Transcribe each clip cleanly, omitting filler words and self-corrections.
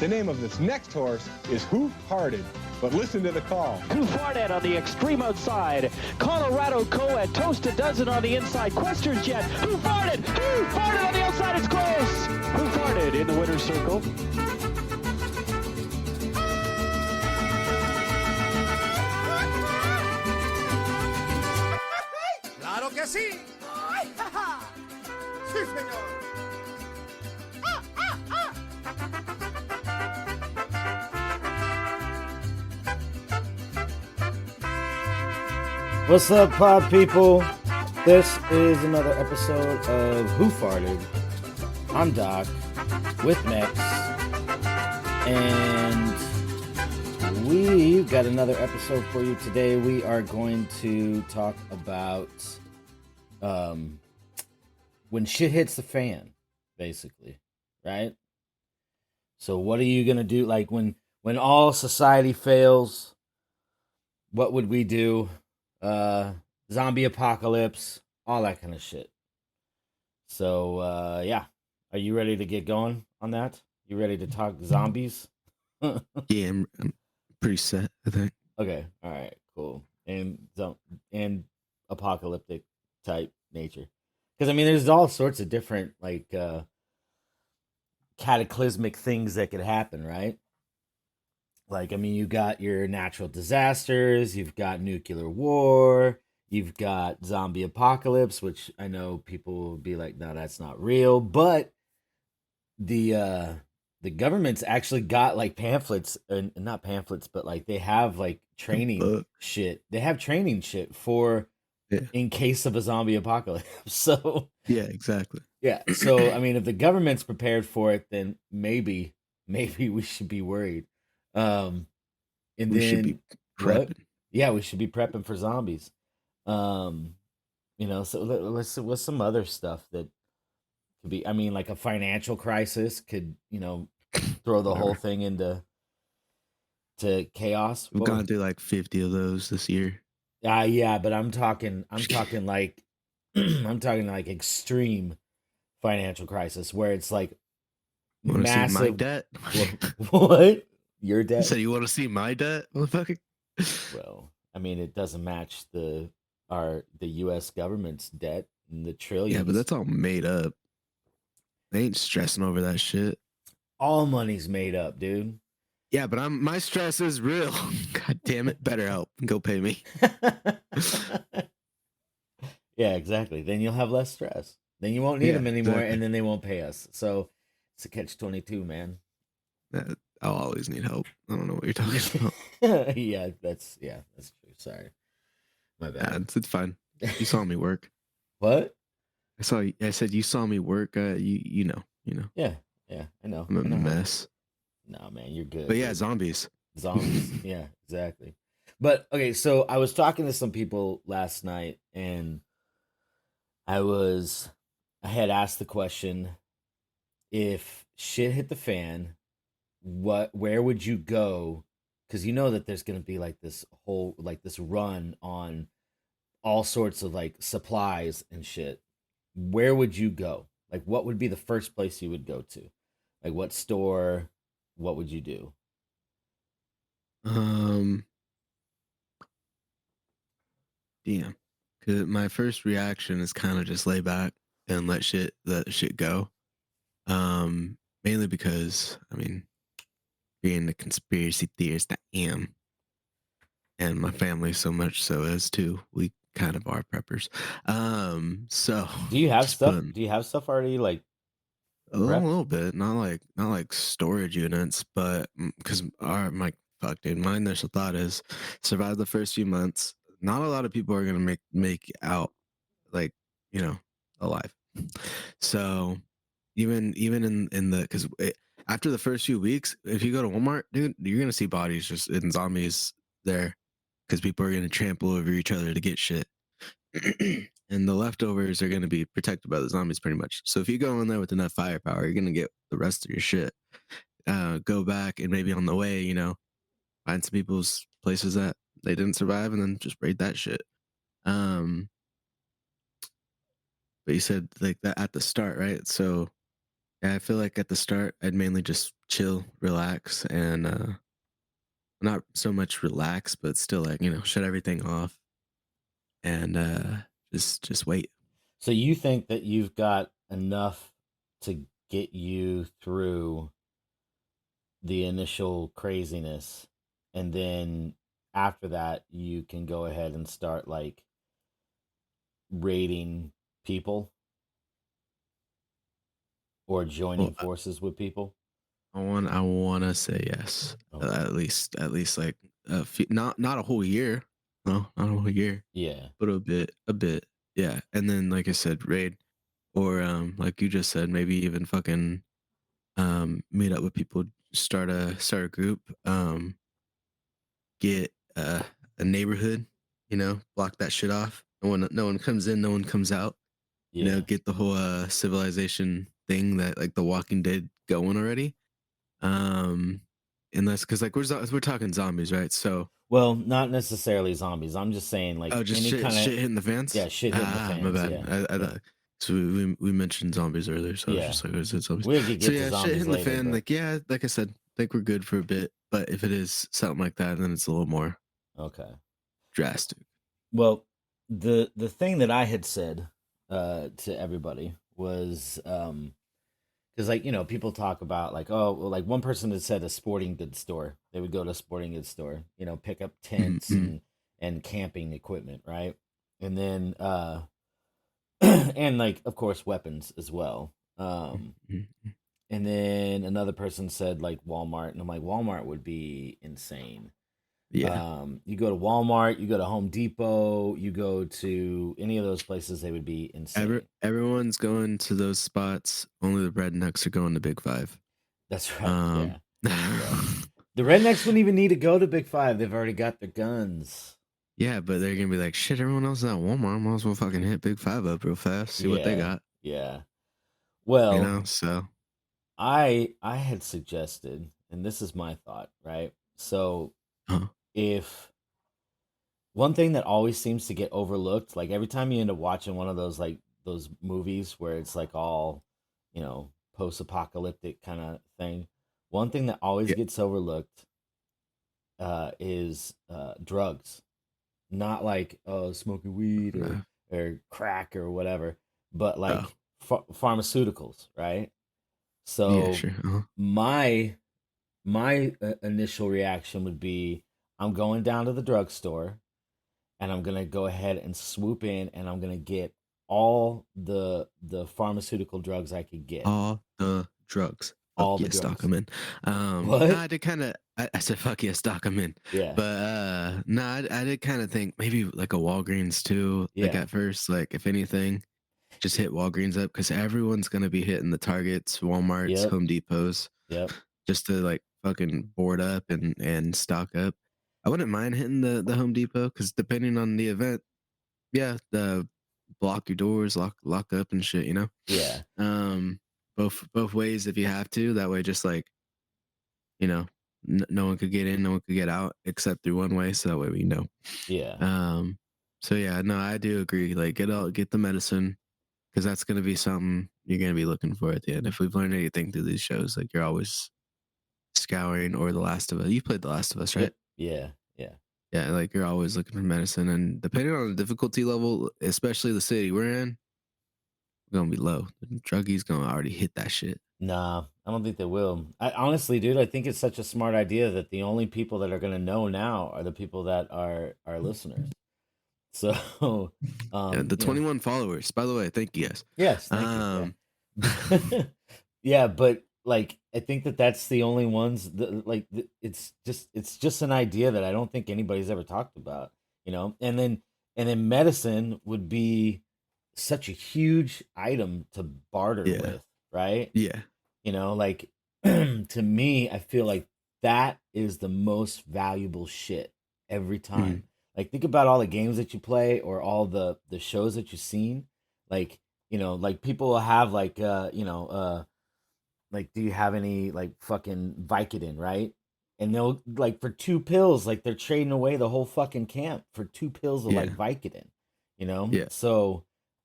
The name of this next horse is Who Farted, but listen to the call. Who Farted on the extreme outside. Colorado Co at Toast a Dozen on the inside. Quester's Jet. Who Farted? Who Farted on the outside? It's close. Who Farted in the winner's circle? ¡Claro que sí! ¡Ay, ja, ja! ¡Sí, señor! What's up, pod people? This is another episode of Who Farted. I'm Doc with Mex, and we've got another episode for you today. We are going to talk about when shit hits the fan, basically, right? So what are you gonna do? Like when all society fails, what would we do? Zombie apocalypse, all that kind of shit. So yeah, are you ready to get going on that? You ready to talk zombies? Yeah, I'm pretty set, I think. Okay, all right, cool. And apocalyptic type nature, because I mean, there's all sorts of different like cataclysmic things that could happen, right? Like, I mean, you got your natural disasters, you've got nuclear war, you've got zombie apocalypse, which I know people will be like, no, that's not real. But the government's actually got like pamphlets, and not pamphlets, but like they have like training shit. They have training shit for in case of a zombie apocalypse. So yeah, exactly. Yeah. So I mean, if the government's prepared for it, then maybe we should be worried. And we should be prepping. What? Yeah, we should be prepping for zombies. You know, so what's some other stuff that could be? I mean, like a financial crisis could, you know, throw the whole thing into chaos. We've gone through like 50 of those this year. Yeah, but I'm talking like I'm talking like extreme financial crisis where it's like massive. See my debt? What? Your debt? You said you want to see my debt, motherfucker? Well, I mean, it doesn't match the U.S. government's debt and the trillions. Yeah, but that's all made up. They ain't stressing over that shit. All money's made up, dude. Yeah, but my stress is real. God damn it, better help. Go pay me. Yeah, exactly. Then you'll have less stress. Then you won't need them anymore, exactly. And then they won't pay us. So it's a catch-22, man. I'll always need help. I don't know what you're talking about. Yeah, that's true. Sorry, my bad. It's fine. You saw me work. What? I said you saw me work. You know. Yeah, I know. I'm a mess. No, man, you're good. But yeah, zombies. Yeah, exactly. But okay, so I was talking to some people last night, and I had asked the question: if shit hit the fan, where would you go? Because you know that there's going to be like this whole like this run on all sorts of like supplies and shit. Where would you go? Like, what would be the first place you would go to? Like, what store? What would you do? Damn. Cause my first reaction is kind of just lay back and let shit go. Mainly because, I mean, being the conspiracy theorist I am, and my family so much so as too, we kind of are preppers. So do you have stuff? Do you have stuff already like a little bit? Not like storage units, but because my initial thought is survive the first few months. Not a lot of people are gonna make out like, you know, alive. So even in the because after the first few weeks, if you go to Walmart, dude, you're gonna see bodies just in zombies there because people are gonna trample over each other to get shit. And the leftovers are going to be protected by the zombies pretty much. So if you go in there with enough firepower, you're going to get the rest of your shit. Go back and maybe on the way, you know, find some people's places that they didn't survive and then just raid that shit. But you said like that at the start, right? So yeah, I feel like at the start, I'd mainly just chill, relax, and not so much relax, but still like shut everything off and just wait. So you think that you've got enough to get you through the initial craziness, and then after that you can go ahead and start like raiding people or Well, joining forces with people? I want to say yes. Okay. At least like not a whole year. No, not a whole year, Yeah. but a bit. Yeah. And then like I said, raid or like you just said, maybe even fucking meet up with people, start a group, get a neighborhood, block that shit off. No one comes in, no one comes out. Yeah. Get the whole civilization thing that like The Walking Dead going already. Um, and that's because like we're talking zombies, right? So Well, not necessarily zombies. I'm just saying like oh, just any shit, kind of, shit hitting the fans. yeah, shit hitting the My fans. bad. Yeah. I Yeah. thought so. We mentioned zombies earlier, so I was Yeah. just like, is it zombies? We could So get to yeah, shit zombies hitting the later, fan. but Like yeah, like I said, I think we're good for a bit. But if it is something like that, then it's a little more okay. drastic. Well, the thing that I had said to everybody was because like people talk about like, oh well, like one person had said a sporting goods store, they would go to a sporting goods store, pick up tents Mm-hmm. and camping equipment, right? And then and like of course weapons as well. Mm-hmm. And then another person said like Walmart, and I'm like, Walmart would be insane. Yeah. You go to Walmart, you go to Home Depot, you go to any of those places, they would be insane. Everyone's going to those spots. Only the rednecks are going to Big Five. That's right. Yeah. Um, Yeah. The rednecks wouldn't even need to go to Big Five. They've already got their guns. yeah, but they're gonna be like, shit. Everyone else is at Walmart. Might as well fucking hit Big Five up real fast. See what they Yeah. got. Yeah. Well, So I had suggested, and this is my thought, right? So huh. if one thing that always seems to get overlooked, like every time you end up watching one of those like those movies where it's like all, post-apocalyptic kind of thing, one thing that always Yeah. gets overlooked is drugs. Not like smoking weed Uh, or crack or whatever, but like oh pharmaceuticals, right? yeah, So sure. Uh-huh. my initial reaction would be, I'm going down to the drugstore and I'm gonna go ahead and swoop in and I'm gonna get all the pharmaceutical drugs I could get. All the drugs. Fuck All the yes, Doc, drugs. I'm in. No, What? I did kind of. I said fuck yes, Doc, I'm in. Yeah. But no, I did kind of think maybe like a Walgreens too. Like Yeah. at first, like if anything, just hit Walgreens up because everyone's gonna be hitting the Targets, WalMarts, Yep. Home Depots, Yep. just to like fucking board up and stock up. I wouldn't mind hitting the Home Depot because depending on the event, yeah, the block your doors, lock up and shit. Yeah. Um, both ways if you have to. That way, just like you know, no one could get in, no one could get out except through one way. So that way we know. Yeah. Um, so yeah, no, I do agree. Like get the medicine because that's gonna be something you're gonna be looking for at the end. If we've learned anything through these shows, like you're always scouring or The Last of Us. You played The Last of Us, right? Yep. Yeah. Yeah. Yeah, like you're always looking for medicine, and depending on the difficulty level, especially the city we're in, we're gonna be low. The druggies gonna already hit that shit. Nah, I don't think they will. I honestly, dude, I think it's such a smart idea that the only people that are gonna know now are the people that are our listeners. So, Yeah, um, the you know, 21 followers. By the way, thank you guys. yes, thank you. Um, Yeah, yeah, but like, I think that that's the only ones that like it's just an idea that I don't think anybody's ever talked about. And then medicine would be such a huge item to barter yeah, with, right? yeah, Like to me, I feel like that is the most valuable shit every mhm, time. Like think about all the games that you play or all the shows that you've seen. Like, like people will have like like do you have any like fucking Vicodin, right? And they'll like for 2 pills, like they're trading away the whole fucking camp for 2 pills of like yeah, Vicodin, you know? yeah. So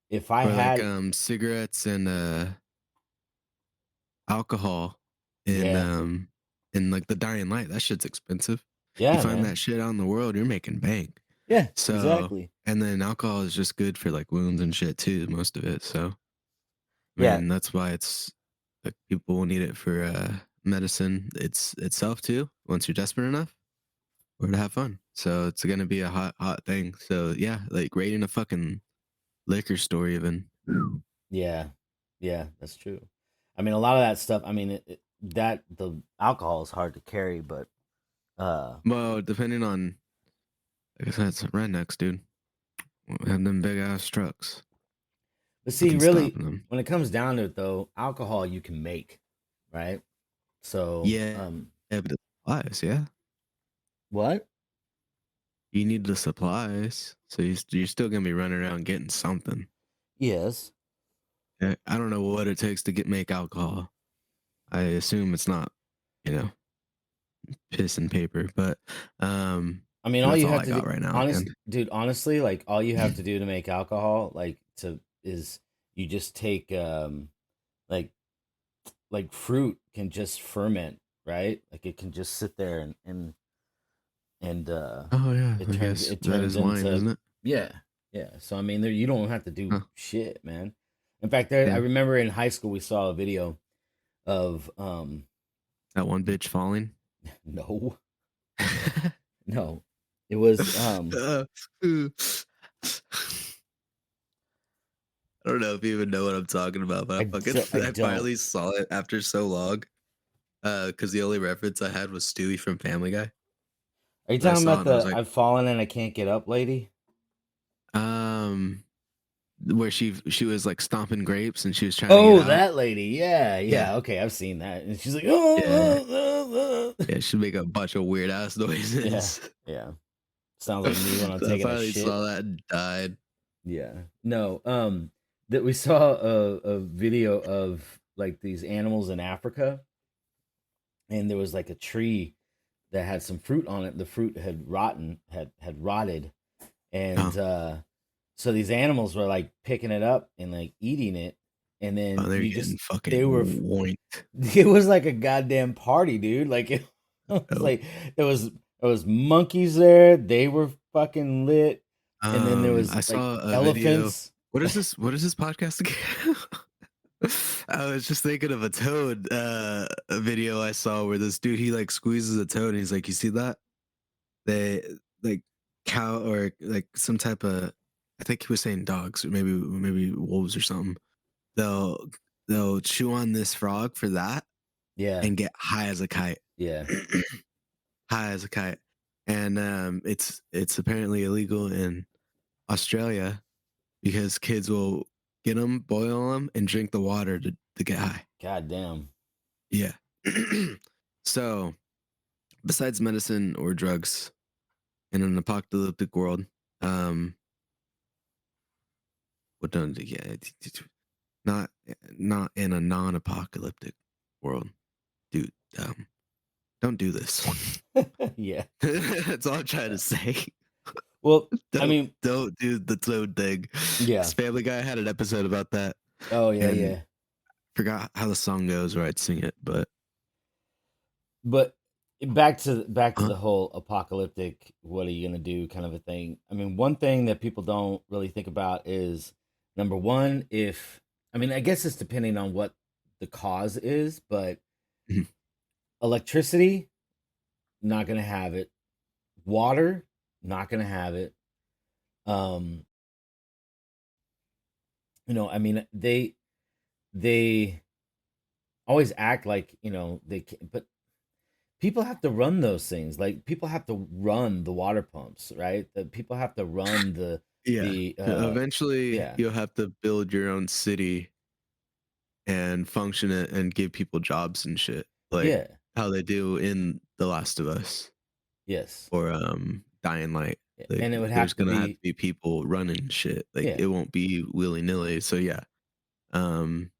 if I Or like had cigarettes and alcohol. in like the Dying Light. That shit's expensive. You Yeah, find man. that shit out in the world, you're making bank. Yeah, So exactly. and then alcohol is just good for like wounds and shit too, most of it. So I Yeah. mean that's why it's like people will need it for medicine itself too, once you're desperate enough or to have fun. So it's gonna be a hot thing. So yeah, like raiding a fucking liquor store even. Yeah. Yeah, that's true. I mean, a lot of that stuff, I mean, that the alcohol is hard to carry, but Well, depending on, like I said, it's rednecks, dude. Have them big ass trucks. but see, Nothing really, stopping them. when it comes down to it, though, alcohol you can make, right? So, Yeah, yeah, but the supplies, yeah. what? You need the supplies, so you're still gonna be running around getting something. Yes. I don't know what it takes to make alcohol. I assume it's not, you know, piss and paper, but I mean, all that's you all have I to do, got right now, man. dude, honestly, like all you have to do to make alcohol, is you just take like fruit can just ferment, right? Like it can just sit there and Oh yeah, it I turns guess that is wine, into isn't it? yeah, yeah. So I mean, there you don't have to do Huh. shit, man. In fact, I Yeah, remember in high school we saw a video of that one bitch falling. no, no, it was Uh, I don't know if you even know what I'm talking about, but I I don't. finally saw it after so long. Because the only reference I had was Stewie from Family Guy. Are you And I talking saw it about and I was the like, I've fallen and I can't get up lady? um, where she was like stomping grapes and she was trying to get Oh, out. that lady. Yeah, Yeah, yeah. Okay, I've seen that. And she's like, yeah, oh, yeah. She'd make a bunch of weird ass yeah, noises. yeah. Sounds like me when I'm So I taking a finally shit. saw that and died. Yeah. No, that we saw a video of like these animals in Africa, and there was like a tree that had some fruit on it. The fruit had rotted, and Oh, so these animals were like picking it up and like eating it, and oh, then they're you getting just fucking they were woinked. it was like a goddamn party, dude. Like it was Oh. like there was monkeys there. They were fucking lit, and then there was I like saw a video. elephants. What is this? What is this podcast again? I was just thinking of a toad a video I saw where this dude he like squeezes a toad and he's like, you see that? They like cow or like some type of I think he was saying dogs or maybe wolves or something. They'll they'll chew on this frog for that Yeah, and get high as a kite. yeah. High as a kite. And it's apparently illegal in Australia because kids will get them, boil them, and drink the water to get high. God damn. Yeah. So, besides medicine or drugs in an apocalyptic world, what don't yeah, not not in a non-apocalyptic world, dude. Don't do this. Yeah. That's all I'm trying to say. Well, I Don't mean, don't do the toad thing. yeah. This Family Guy had an episode about that, Oh yeah, and yeah. forgot how the song goes or I'd sing it, but But back to uh, the whole apocalyptic, what are you gonna do kind of a thing. I mean, one thing that people don't really think about is number one, if I mean, I guess it's depending on what the cause is, but mhm. electricity, not gonna have it. Water, not gonna have it. Um, I mean, they always act like they can, but people have to run those things. Like people have to run the water pumps, right? The people have to run Yeah. the Eventually, yeah, you'll have to build your own city and function it and give people jobs and shit, like yeah, how they do in The Last of Us yes, or Dying Light. yeah. Like, And it would there's have to gonna have to be be people running shit. Like, yeah, it won't be willy nilly. So yeah, um,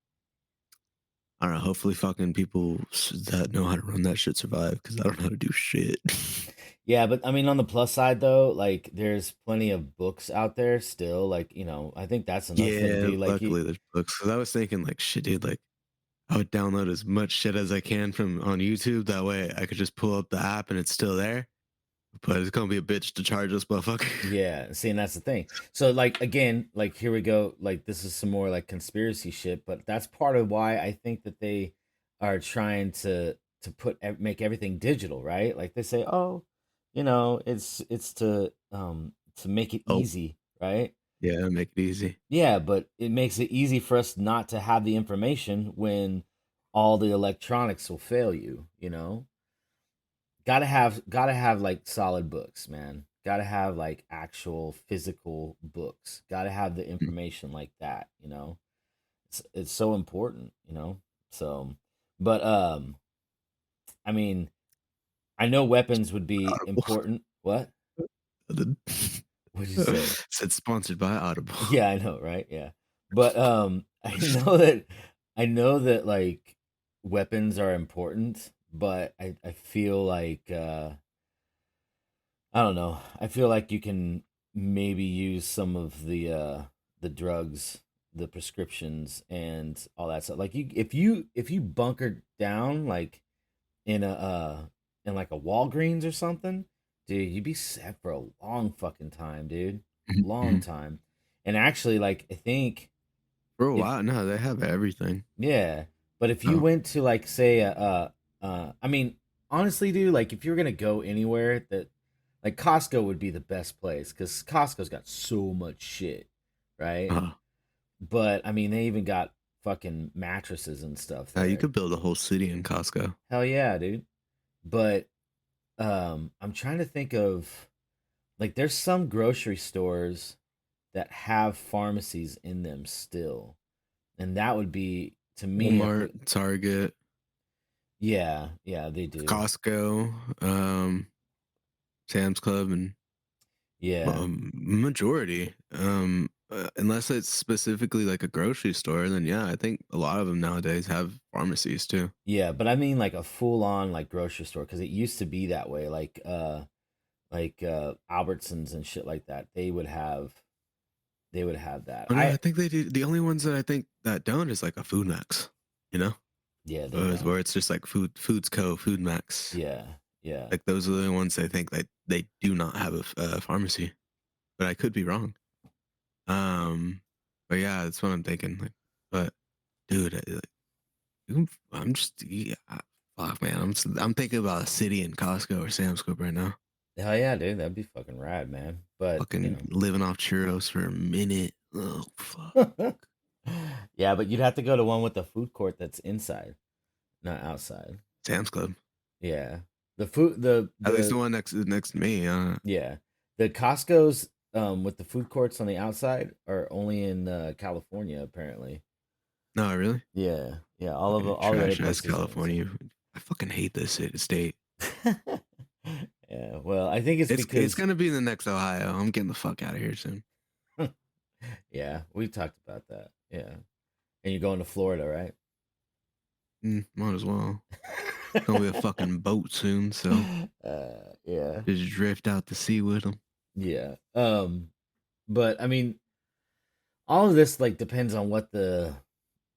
I don't know. Hopefully, fucking people that know how to run that shit survive because I don't know how to do shit. yeah. But I mean, on the plus side though, like there's plenty of books out there still. Like I think that's another thing Yeah, too. Like luckily there's books. Cause I was thinking like, shit, dude, like I would download as much shit as I can from on YouTube. That way I could just pull up the app and it's still there. But it's gonna be a bitch to charge us, motherfucker. Yeah, see, and that's the thing. So, like, again, like, here we go. Like, this is some more like conspiracy shit, but that's part of why I think that they are trying to make everything digital, right? Like they say, oh, it's to make it Oh, easy, right? yeah, make it easy. Yeah, but it makes it easy for us not to have the information when all the electronics will fail you, you know? Gotta have like solid books, man. Gotta have like actual physical books. Gotta have the Mm. information like that, you know? It's so important, you know? So but I mean, I know weapons would be Audible. important. What? What'd you say? Said sponsored by Audible. Yeah, I know, right? Yeah. But I know that like weapons are important, but I feel like I don't know. I feel like you can maybe use some of the drugs, the prescriptions and all that stuff. Like if you bunker down like in in like a Walgreens or something, dude, you'd be set for a long fucking time, dude. Long Mhm. time. And actually, like I think For a if while, no, they have everything. yeah, but if you Oh, went to like say I mean, honestly, dude, like if you're gonna go anywhere that like Costco would be the best place because Costco's got so much shit, right? uh, But I mean, they even got fucking mattresses and stuff you there. could build a whole city in Costco. Hell yeah, dude. But I'm trying to think of like there's some grocery stores that have pharmacies in them still. And that would be to me Walmart, Target, yeah, yeah, they do. Costco, Sam's Club, and Yeah. majority. Unless it's specifically like a grocery store, then yeah, I think a lot of them nowadays have pharmacies too. Yeah, but I mean like a full on like grocery store because it used to be that way like Albertsons and shit like that. They would have that. Oh no, I I think they do. The only ones that I think that don't is like a Food Max, you know, Yeah, they where don't. it's just like Foods Co, Food Max. Yeah. Yeah. Like those are the only ones I think that they do not have a pharmacy, but I could be wrong. Um, but yeah, that's what I'm thinking. Like, but dude, I'm just yeah, fuck man, I'm thinking about a city in Costco or Sam's Club right now. Hell yeah, dude. That'd be fucking rad, man. But, Fucking living off churros for a minute. Oh fuck. yeah, but you'd have to go to one with the food court that's inside, not outside. Sam's Club. Yeah. The food the At least the the one next to me. yeah. The Costco's with the food courts on the outside are only in California apparently. No, really. Yeah. Yeah, Fucking all the other trash ass places are California. I fucking hate this state. inside. Yeah, well, I think it's It's because gonna be the next Ohio. I'm getting the fuck out of here soon. yeah, we talked about that. Yeah. And you're going to Florida, right? Might as well. It's gonna be a fucking boat soon, so Yeah. just drift out to sea with them. Yeah. But I mean, all of this like depends on what the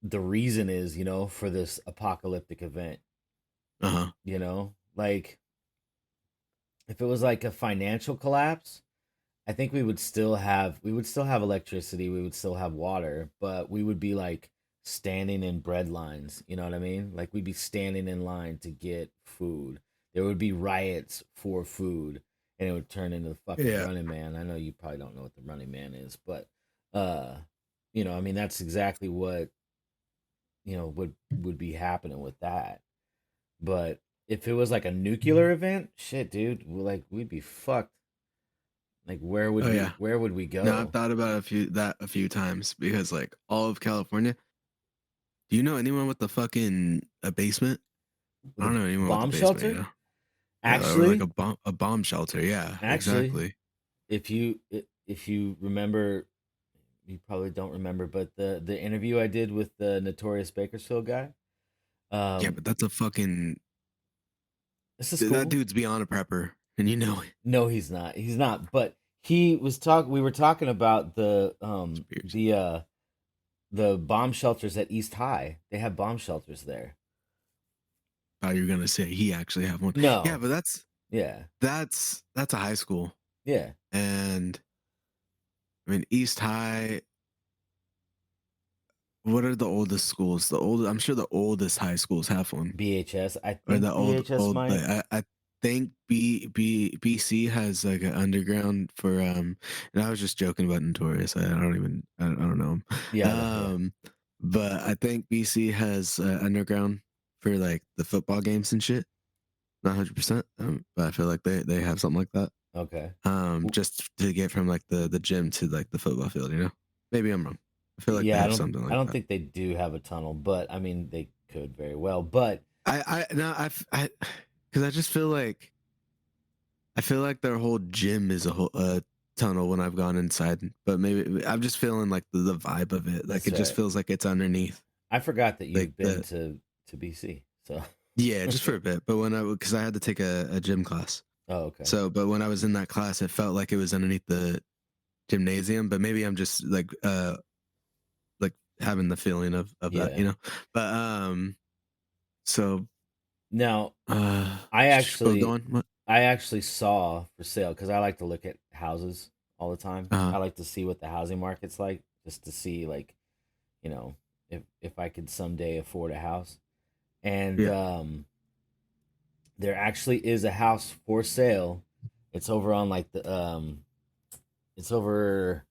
reason is, for this apocalyptic event, Uh huh. Like if it was like a financial collapse, I think we would still have electricity, we would still have water, but we would be like standing in bread lines, you know what I mean? Like we'd be standing in line to get food. There would be riots for food and it would turn into the fucking Yeah. Running Man. I know you probably don't know what the Running Man is, but uh I mean that's exactly what, would be happening with that. But if it was like a nuclear event, shit, dude, like we'd be fucked. Like Oh yeah. where would we No, I've go? thought about a few times because like all of California. Do you know anyone with the fucking a basement? I With a don't know anyone with a bomb basement. shelter? Yeah. Yeah, or like Actually, a bomb shelter. Yeah, actually, exactly. if you remember, you probably don't remember, but the interview I did with the Notorious Bakersfield guy, Yeah, um, but that's a fucking this is that cool. dude's beyond a prepper, and you know it. No, he's not. He's not. But he was talk. We were talking about the Conspiracy. the bomb shelters at East High. They have bomb shelters there. Oh, you're gonna say he actually have one? No. Yeah, but Yeah. that's a high school, Yeah. and I mean East High. What are the oldest schools? I'm sure the oldest high schools have one. BHS. I Or think the BHS old might. like, I think BC has like an underground for and I was just joking about Notorious. I don't know him. Yeah. Yeah. But I think BC has underground for like the football games and shit. Not 100%, but I feel like they have something like that. Okay. Just to get from like the gym to like the football field, you know? Maybe I'm wrong. I feel like they Yeah, have something like I don't that. think they do have a tunnel, but I mean they could very well. But Because I just feel like their whole gym is a whole tunnel when I've gone inside. But maybe I'm just feeling like the vibe of it. Like That's it just right. feels like it's underneath. I forgot that Like you've been to BC. So yeah, just for a bit. But because I had to take a gym class. oh, okay. So, but when I was in that class, it felt like it was underneath the gymnasium. But maybe I'm just like having the feeling of that, Yeah. you know. But so Now, uh, I go on. What? actually saw for sale because I like to look at houses all the time. Uh-huh. I like to see what the housing market's like, just to see like, you know, if I could someday afford a house. And Yeah. there actually is a house for sale. It's over on like it's over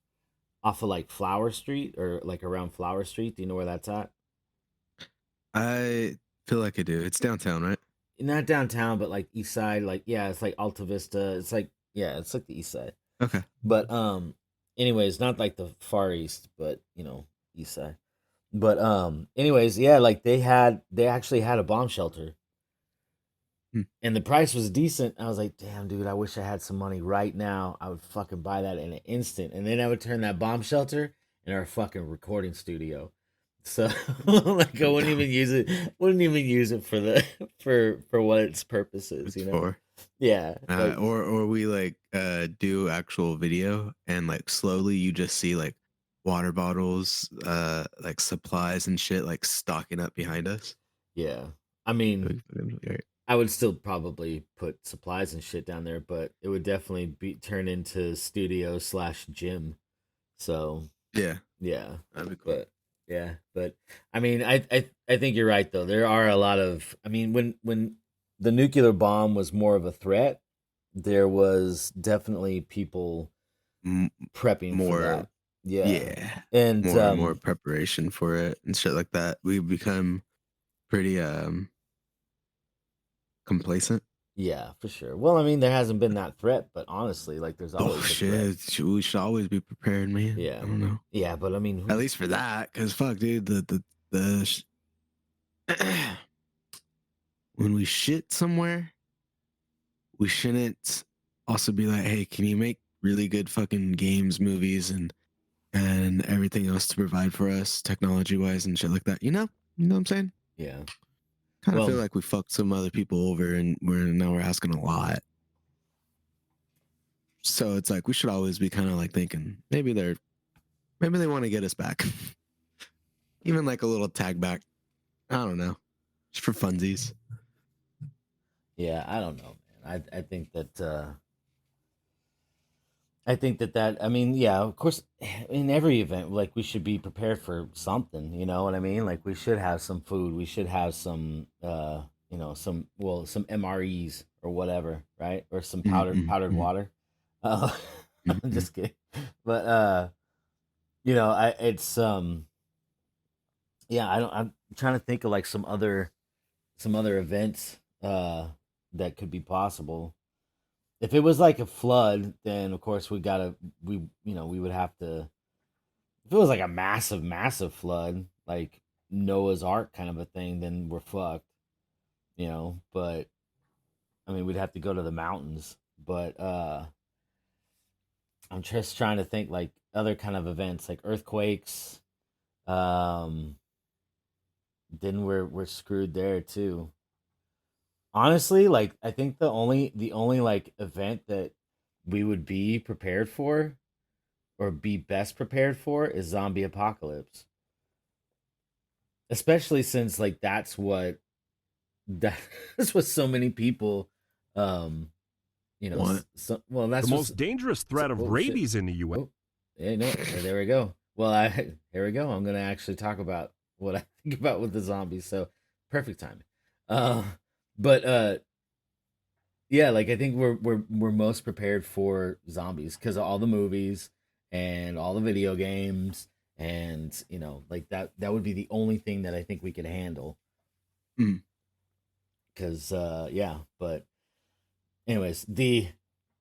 off of like Flower Street or like around Flower Street. Do you know where that's at? I feel like I do. It's downtown, right? Not downtown, but like east side. Like yeah, it's like Alta Vista. It's like yeah, it's like the east side. Okay. But anyways, not like the far east, but east side. But anyways, yeah, like they actually had a bomb shelter. Hmm. And the price was decent. I was like, damn, dude, I wish I had some money right now. I would fucking buy that in an instant. And then I would turn that bomb shelter into our fucking recording studio. So like I wouldn't even use it. Wouldn't even use it for the for what its purpose is, It's you know? for. Yeah. Like, Or we like do actual video and like slowly you just see like water bottles, like supplies and shit like stocking up behind us. yeah. I mean, Right. I would still probably put supplies and shit down there, but it would definitely be turn into studio / gym. So Yeah, yeah, that'd be cool. but yeah, but I mean, I think you're right though. There are a lot of. I mean, when the nuclear bomb was more of a threat, there was definitely people M- prepping for more, that. Yeah, yeah, and more preparation for it and shit like that. We become pretty complacent. yeah, for sure. Well, I mean, there hasn't been that threat, but honestly, like, there's always Oh a threat. shit, we should always be prepared, man. Yeah, I don't know. yeah, but I mean, At least for that, because fuck, dude, the when we shit somewhere, we shouldn't also be like, hey, can you make really good fucking games, movies, and everything else to provide for us, technology wise and shit like that. You know what I'm saying? yeah. Kind of Well, feel like we fucked some other people over, and we're asking a lot. So it's like we should always be kind of like thinking maybe they want to get us back, even like a little tag back. I don't know, just for funsies. yeah, I don't know, man. I think that I mean, yeah, of course, in every event, like we should be prepared for something. You know what I mean? Like we should have some food. We should have some, some MREs or whatever, right? Or some powdered Mm-hmm. water. I'm Mm-hmm. just kidding, but it's yeah, I'm trying to think of like some other events that could be possible. If it was like a flood, then of course we would have to. If it was like a massive flood, like Noah's Ark kind of a thing, then we're fucked, But I mean, we'd have to go to the mountains. But I'm just trying to think like other kind of events, like earthquakes. Um, then we're screwed there too. Honestly, like I think the only like event that we would be prepared for or be best prepared for is zombie apocalypse. especially since like that's what so many people, um, What? well, The that's most dangerous threat of oh shit. rabies in the U.S. Oh, yeah, no, there we go. Well, here we go. I'm gonna actually talk about what I think about with the zombies. So perfect timing. Uh, but yeah, like I think we're most prepared for zombies because of all the movies and all the video games, and like that would be the only thing that I think we could handle. Mm. Because yeah, but anyways, the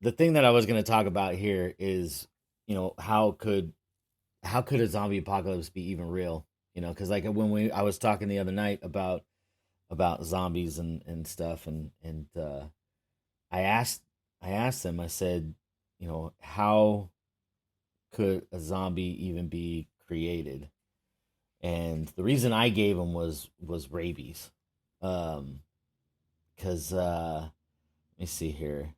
thing that I was gonna talk about here is how could a zombie apocalypse be even real? Because like when I was talking the other night about zombies and stuff, and I asked I asked them. I said, how could a zombie even be created? And the reason I gave them was rabies, because let me see here.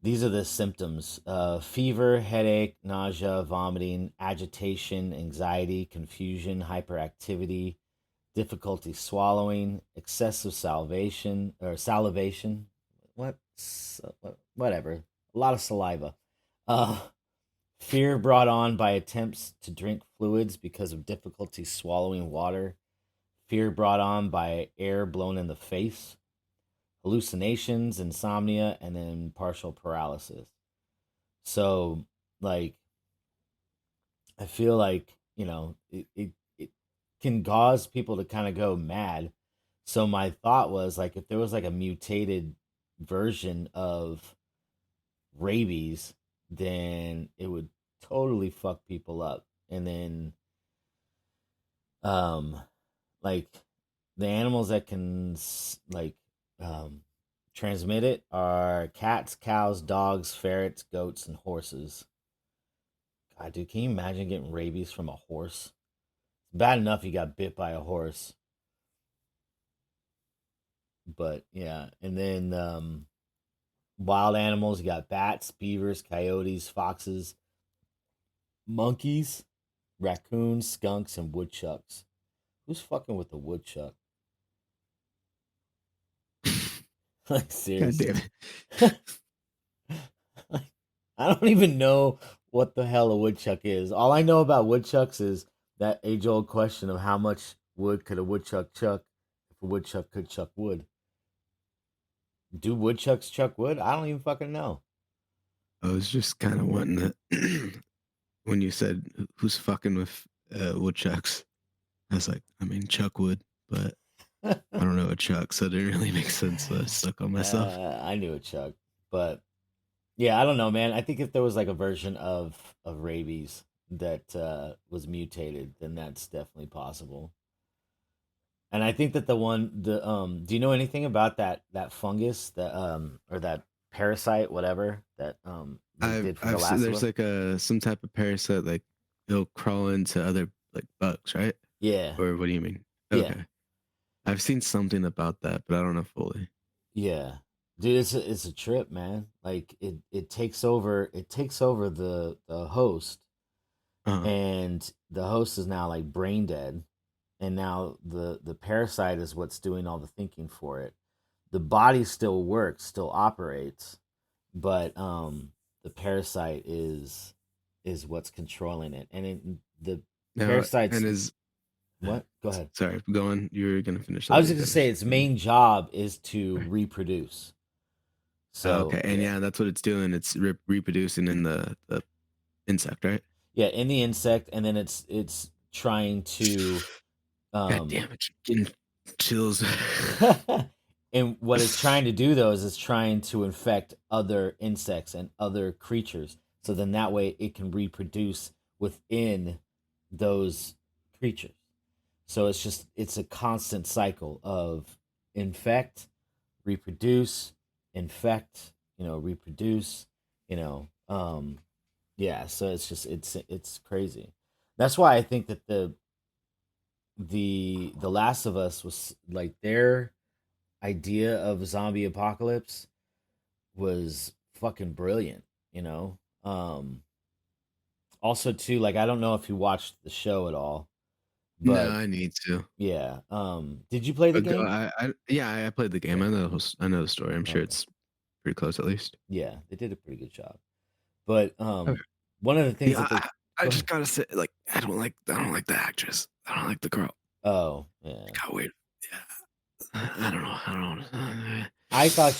These are the symptoms: fever, headache, nausea, vomiting, agitation, anxiety, confusion, hyperactivity, difficulty swallowing, excessive salivation. Whatever. A lot of saliva. Uh, fear brought on by attempts to drink fluids because of difficulty swallowing water. Fear brought on by air blown in the face. Hallucinations, insomnia, and then partial paralysis. So, like, I feel like, it can cause people to kind of go mad. So, my thought was, like, if there was like a mutated version of rabies, then it would totally fuck people up. And then, um, like, the animals that can, like, um, transmit it are cats, cows, dogs, ferrets, goats, and horses. God, dude, can you imagine getting rabies from a horse? It's bad enough you got bit by a horse, but yeah. And then wild animals, you got bats, beavers, coyotes, foxes, monkeys, raccoons, skunks, and woodchucks. Who's fucking with the woodchuck? Like, God damn seriously. it. Like, I don't even know what the hell a woodchuck is. All I know about woodchucks is that age old question of how much wood could a woodchuck chuck if a woodchuck could chuck wood. Do woodchucks chuck wood? I don't even fucking know. I was just kind of wanting to when you said who's fucking with woodchucks. I was like, I mean Chuck would, but I don't know a Chuck, so it didn't really make sense. So I stuck on myself. I knew a chuck, but yeah, I don't know, man. I think if there was like a version of rabies that was mutated, then that's definitely possible. And I think that do you know anything about that fungus that or that parasite, whatever, that they did for The I've seen Last of there's Us? like some type of parasite like it'll crawl into other like bugs, right? Yeah. Or what do you mean? Yeah. Okay, I've seen something about that, but I don't know fully. Yeah. Dude, it's a trip, man. Like it takes over the host, Uh, and the host is now like brain dead, and now the parasite is what's doing all the thinking for it. The body still works, still operates, but the parasite is what's controlling it. And the now parasite's and is what? Go ahead. sorry, go on. You were gonna finish I that. was Let you just gonna say finish. its main job is to reproduce. Okay, So and yeah. yeah, that's what it's doing. It's reproducing in the insect, right? Yeah, in the insect, and then it's trying to God um damn it, getting chills. and what it's trying to do though is it's trying to infect other insects and other creatures. So then that way it can reproduce within those creatures. So it's a constant cycle of infect, reproduce, infect, reproduce, you know. Yeah, so it's crazy. That's why I think that the Last of Us was like their idea of zombie apocalypse was fucking brilliant, you know. Also too, like I don't know if you watched the show at all, No, But I need to. yeah, did you play the game? Yeah, I played the game. Yeah. I know the story. I'm sure Okay. it's pretty close at least. Yeah, they did a pretty good job. But Okay. one of the things Yeah, that they I go just ahead. gotta say, like, I don't like the actress. I don't like the girl. Oh, It yeah. got weird. Yeah. I don't know. I thought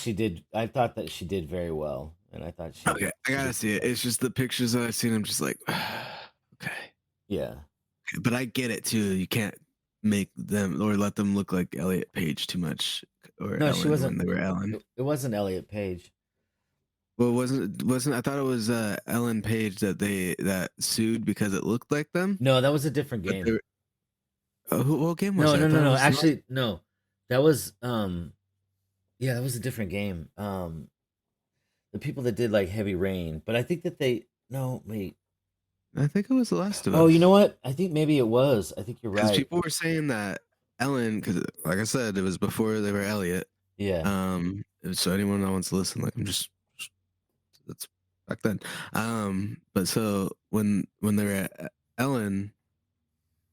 that she did very well, and I thought Okay, I she gotta did see it. good. It's just the pictures that I've seen. I'm just like, okay. Yeah. But I get it too. You can't make them or let them look like Elliot Page too much or No, she Ellen wasn't. when they were Ellen. It wasn't Elliot Page. Well, wasn't I thought it was Ellen Page that sued because it looked like them. No, that was a different But they game. were, what game was No, that? I no, no, thought it no. was not. Actually, no. That was yeah, that was a different game. The people that did like Heavy Rain, but I think that they no, wait. I think it was The Last of Oh, you know Us what? I think maybe it was. I think you're because right. people were saying that Ellen, because like I said, it was before they were Elliot. Yeah. So anyone that wants to listen, like I'm just that's back then. But so when they were Ellen,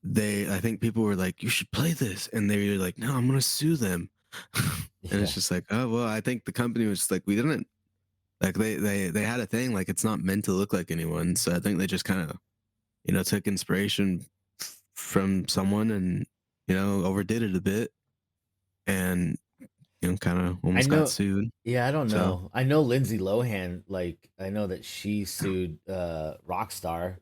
I think people were like, you should play this, and they were like, no, I'm gonna sue them. And Yeah. it's just like, oh well, I think the company was just like, we didn't like they had a thing like it's not meant to look like anyone, so I think they just kind of took inspiration from someone and overdid it a bit and kind of I almost got know. sued. Yeah, I don't So know. I know Lindsay Lohan, like I know that she sued Rockstar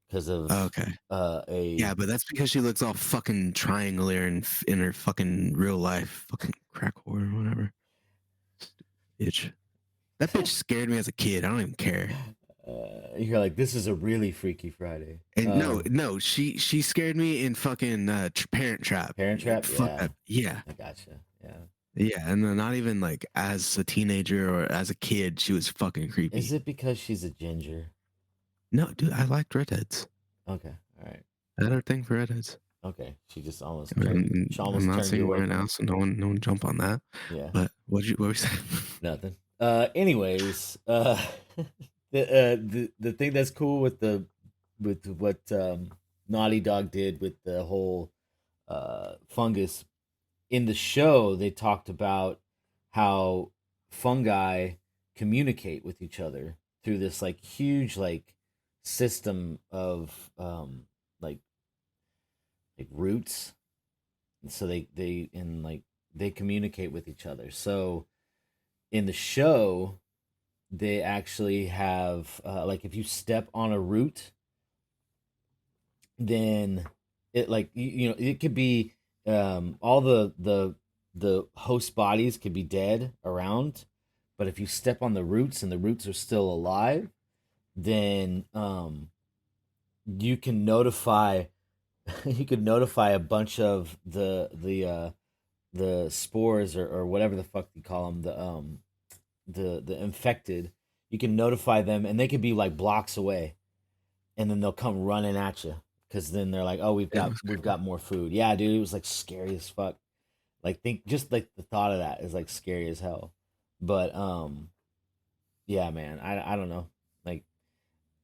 because of okay, a yeah, but that's because she looks all fucking triangular in her fucking real life, fucking crack whore or whatever. Bitch. That bitch scared me as a kid. I don't even care. you're like, this is a really Freaky Friday. And no, she scared me in fucking Parent Trap. Parent Trap, Fuck yeah. that. Yeah, I gotcha. Yeah. yeah, and then not even like as a teenager or as a kid, she was fucking Is creepy. it because she's a ginger? No, dude, I liked redheads. Okay. All right. I had a thing for redheads. Okay. She just almost I turned mean, she I'm almost not turned you seeing away right from now, it. so no one jump on that. Yeah. But what were you saying? Nothing. Anyways, the thing that's cool with what Naughty Dog did with the whole fungus in the show, they talked about how fungi communicate with each other through this like huge like system of like roots. And so they communicate with each other. So in the show, they actually have like if you step on a root, then it like it could be all the host bodies could be dead around, but if you step on the roots and the roots are still alive, then you can notify you could notify a bunch of the spores or whatever the fuck you call them, the infected. You can notify them and they could be like blocks away, and then they'll come running at you because then they're like, oh, we've Yeah, got we've got more food. Yeah, dude, it was like scary as fuck. Like think just like the thought of that is like scary as hell. But yeah, man, I don't know. Like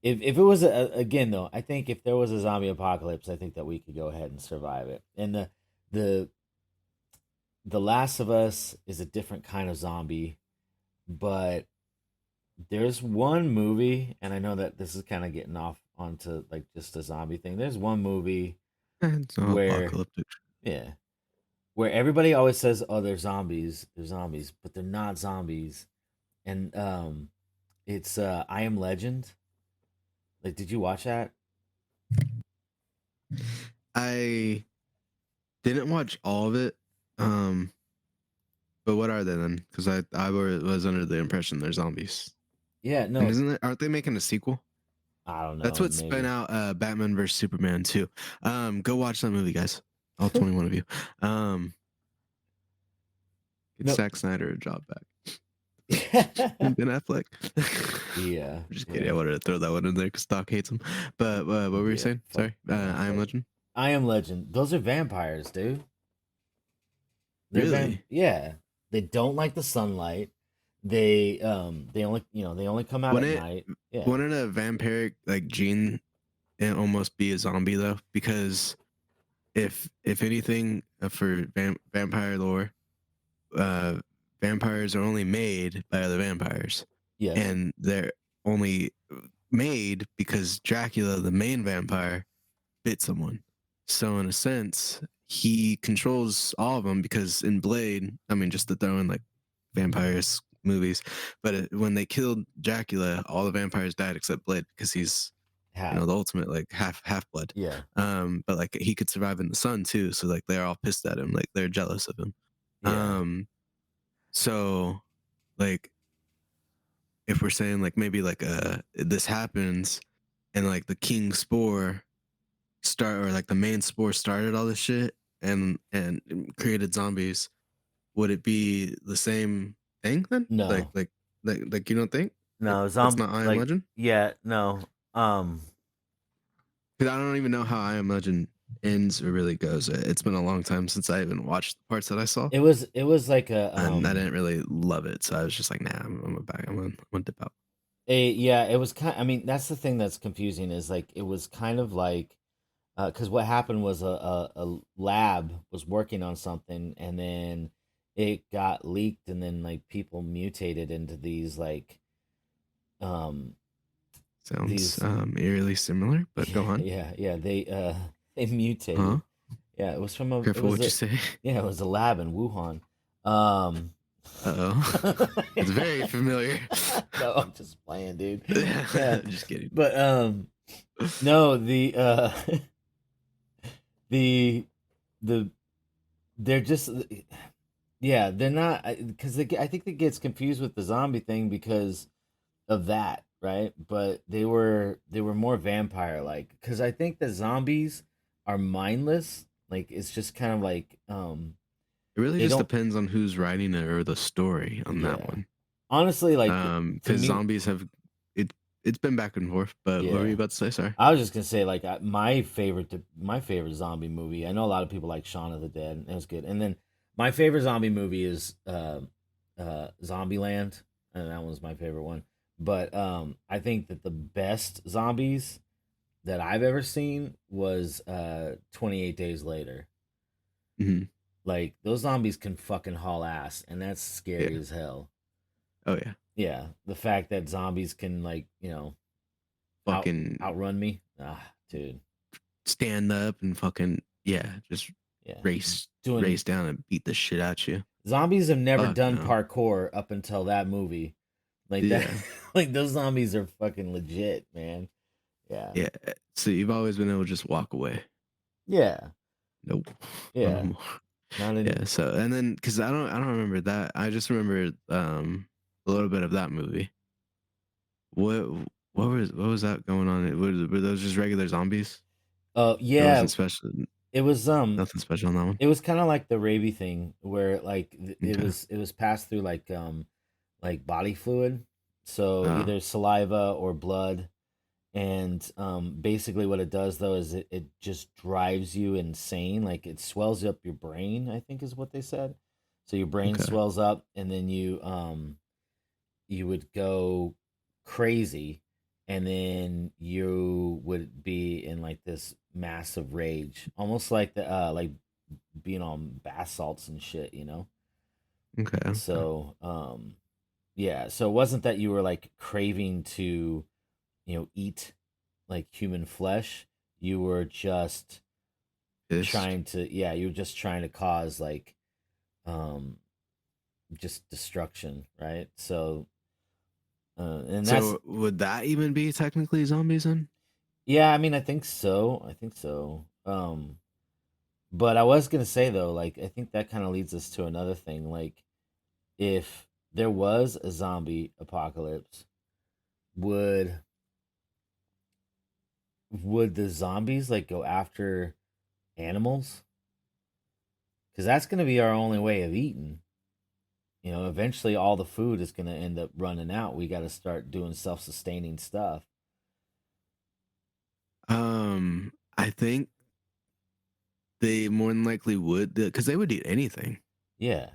if it was again though, I think if there was a zombie apocalypse, I think that we could go ahead and survive it. And the the Last of Us is a different kind of zombie, but there's one movie, and I know that this is kind of getting off onto like just a zombie thing. There's one movie it's all where, apocalyptic. yeah, where everybody always says, "Oh, they're zombies," but they're not zombies. And it's I Am Legend. Like, did you watch that? I didn't watch all of it. But what are they then? Because I was under the impression they're zombies. Yeah, And no, aren't they making a sequel? I don't That's know, what spun maybe. out Batman vs Superman 2. Go watch that movie, guys. All 21 of you. Get No. Zack Snyder a job back. Yeah, And Ben Affleck. yeah. I'm just kidding. I wanted to throw that one in there because Doc hates him. But what were you Yeah, saying? fuck Sorry. Ben I Am Affleck. Legend. I Am Legend. Those are vampires, dude. Really? Yeah. They don't like the sunlight. They they only come out at night. Yeah. Wouldn't a vampiric like gene almost be a zombie though? Because if anything, for vampire lore, uh, vampires are only made by other vampires, Yes. and they're only made because Dracula, the main vampire, bit someone. So in a sense, he controls all of them because in Blade, I mean, just to throw in like vampires movies, but when they killed Dracula, all the vampires died except Blade because he's Half. the ultimate like half blood. Yeah. But like he could survive in the sun too, so like they're all pissed at him, like they're jealous of him. Yeah. So like if we're saying like maybe like this happens and like the king spore or like the main spore started all this shit and created zombies, would it be the same thing then? No. Like you don't think? No, That's not I Imagine? Yeah, no. Because I don't even know how I Imagine ends or really goes. It's been a long time since I even watched the parts that I saw. It was like a And I didn't really love it, so I was just like, nah, I'm gonna dip out. yeah, it was kind I mean, that's the thing that's confusing is like it was kind of like because what happened was a lab was working on something and then it got leaked and then like people mutated into these like um Sounds these eerily similar, but go on. yeah they mutated. Huh? Yeah, it was from a Careful what you say. yeah, it was a lab in Wuhan. Um Uh-oh. It's very familiar. No, I'm just playing, dude. Yeah. Just kidding. But no, the they're just yeah, they're not because I think it gets confused with the zombie thing because of that, right? But they were more vampire like because I think the zombies are mindless. Like it's just kind of like It really they just don't depends on who's writing it or the story on that yeah. one. Honestly, like to Because me, zombies have it's been back and forth. But what were yeah. you about to say? Sorry. I was just gonna say, like, my favorite zombie movie. I know a lot of people like Shaun of the Dead, and it was good. And then my favorite zombie movie is Zombieland, and that was my favorite one. But I think that the best zombies that I've ever seen was 28 Days Later. Hmm. Like those zombies can fucking haul ass, and that's scary Yeah. as hell. Oh yeah. Yeah, the fact that zombies can like Fucking outrun me, dude. stand up and fucking just Yeah, race doing down and beat the shit out you. zombies have never Fuck done no. parkour up until that movie. Like that, Yeah. like those zombies are fucking legit, man. Yeah, Yeah. So you've always been able to just walk away. yeah, Nope. yeah. No more. Not in. Yeah. So and then because I don't remember that. I just remember a little bit of that movie. What what was that going on? Were those just regular zombies? It Yeah. wasn't special. It was Nothing special on that one. It was kind of like the Raby thing, where like Okay. it was passed through like body fluid, so Oh, either saliva or blood. And basically, what it does though is it just drives you insane. Like it swells up your brain, I think is what they said. So your brain okay. swells up, and then you would go crazy, and then you would be in like this massive rage, almost like the like being on bath salts and shit, you know. Okay. So yeah, so it wasn't that you were like craving to eat like human flesh. You were just Pissed. you were just trying to cause like um just destruction, right? So and that's So would that even be technically zombies then? yeah, I mean I think so. But I was gonna say though, like I think that kind of leads us to another thing. Like if there was a zombie apocalypse, would the zombies like go after animals? Because that's going to be our only way of eating. Eventually all the food is going to end up running out. We got to start doing self-sustaining stuff. I think they more than likely would, because they would eat anything. Yeah.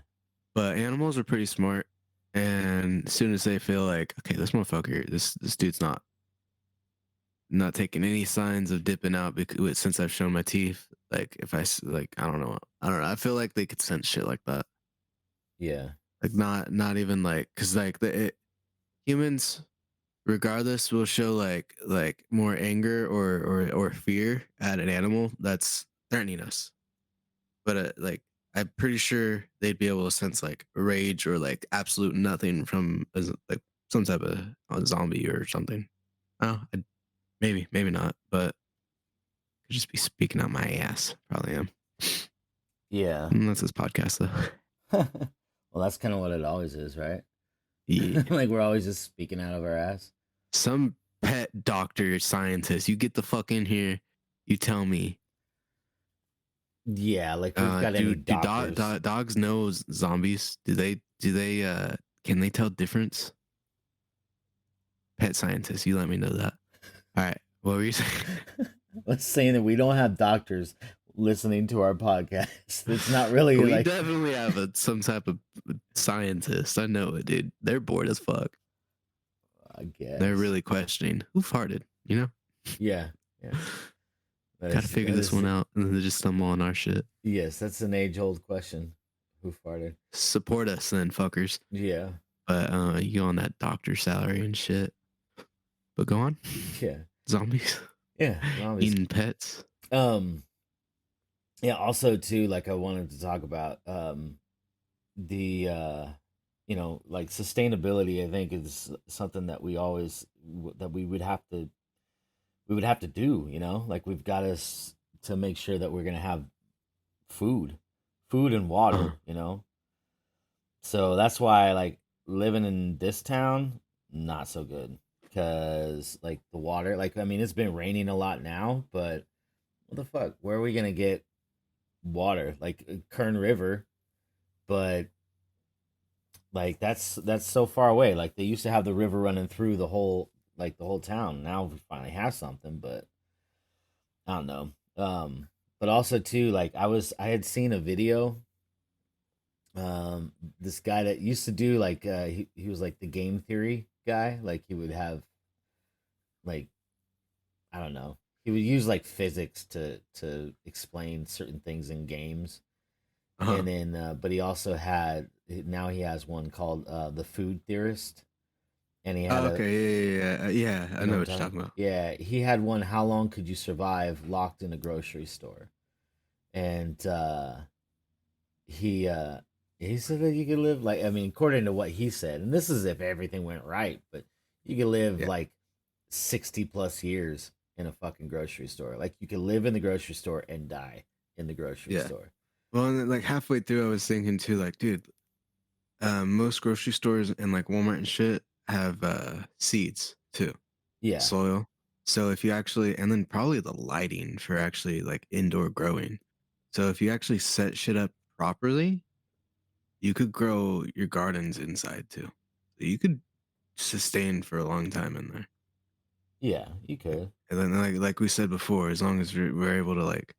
But animals are pretty smart, and as soon as they feel like, okay, this motherfucker, this dude's not not taking any signs of dipping out because since I've shown my teeth. Like if like I don't know. I feel like they could sense shit like that. Yeah. Like not even like because like humans regardless will show like more anger or fear at an animal that's threatening us. But like I'm pretty sure they'd be able to sense like rage or like absolute nothing from like some type of zombie or something. Oh, maybe not, but could just be speaking out my ass. Probably am. Yeah. That's this podcast though. Well, that's kind of what it always is, right? Yeah. Like we're always just speaking out of our ass. Some pet doctor scientist, you get the fuck in here. You tell me. Yeah, like we've got any Do doctors. dogs know zombies? Do they can they tell difference? Pet scientist, you let me know that. All right. What were you saying? Let's saying that we don't have doctors listening to our podcast. It's not really We like definitely have some type of scientist. I know it, dude. They're bored as fuck. I guess. They're really questioning who farted, you know? Yeah. Yeah. Gotta figure this one out and then just stumble on our shit. Yes, that's an age-old question. Who farted? Support us then, fuckers. Yeah. But you on that doctor salary and shit. But go on. Yeah. Zombies. Yeah. Zombies. Eating pets. Yeah, also too, like I wanted to talk about the you know, like sustainability. I think is something that we always that we would have to do, you know? Like we've got to make sure that we're going to have food and water, you know? So that's why like living in this town not so good cuz like the water, like I mean it's been raining a lot now, but what the fuck? Where are we going to get water? Like Kern River, but like that's so far away. Like they used to have the river running through the whole town. Now we finally have something, but I don't know. But also too, like I had seen a video. This guy that used to do like he was like the game theory guy. Like he would have like I don't know. He would use like physics to explain certain things in games. And then but he also had now he has one called the food theorist. And he had yeah. I know what you're talking about. Yeah, he had one. How long could you survive locked in a grocery store? And he said that you could live like I mean, according to what he said, and this is if everything went right, but you could live like 60+ years in a fucking grocery store. Like you could live in the grocery store and die in the grocery store. Well, and then, like halfway through, I was thinking too, like, dude, most grocery stores and like Walmart and shit have seeds too. Yeah. Soil. So if you actually, and then probably the lighting for actually like indoor growing. So if you actually set shit up properly, you could grow your gardens inside too. So you could sustain for a long time in there. Yeah, you could. And then like we said before, as long as we're able to like,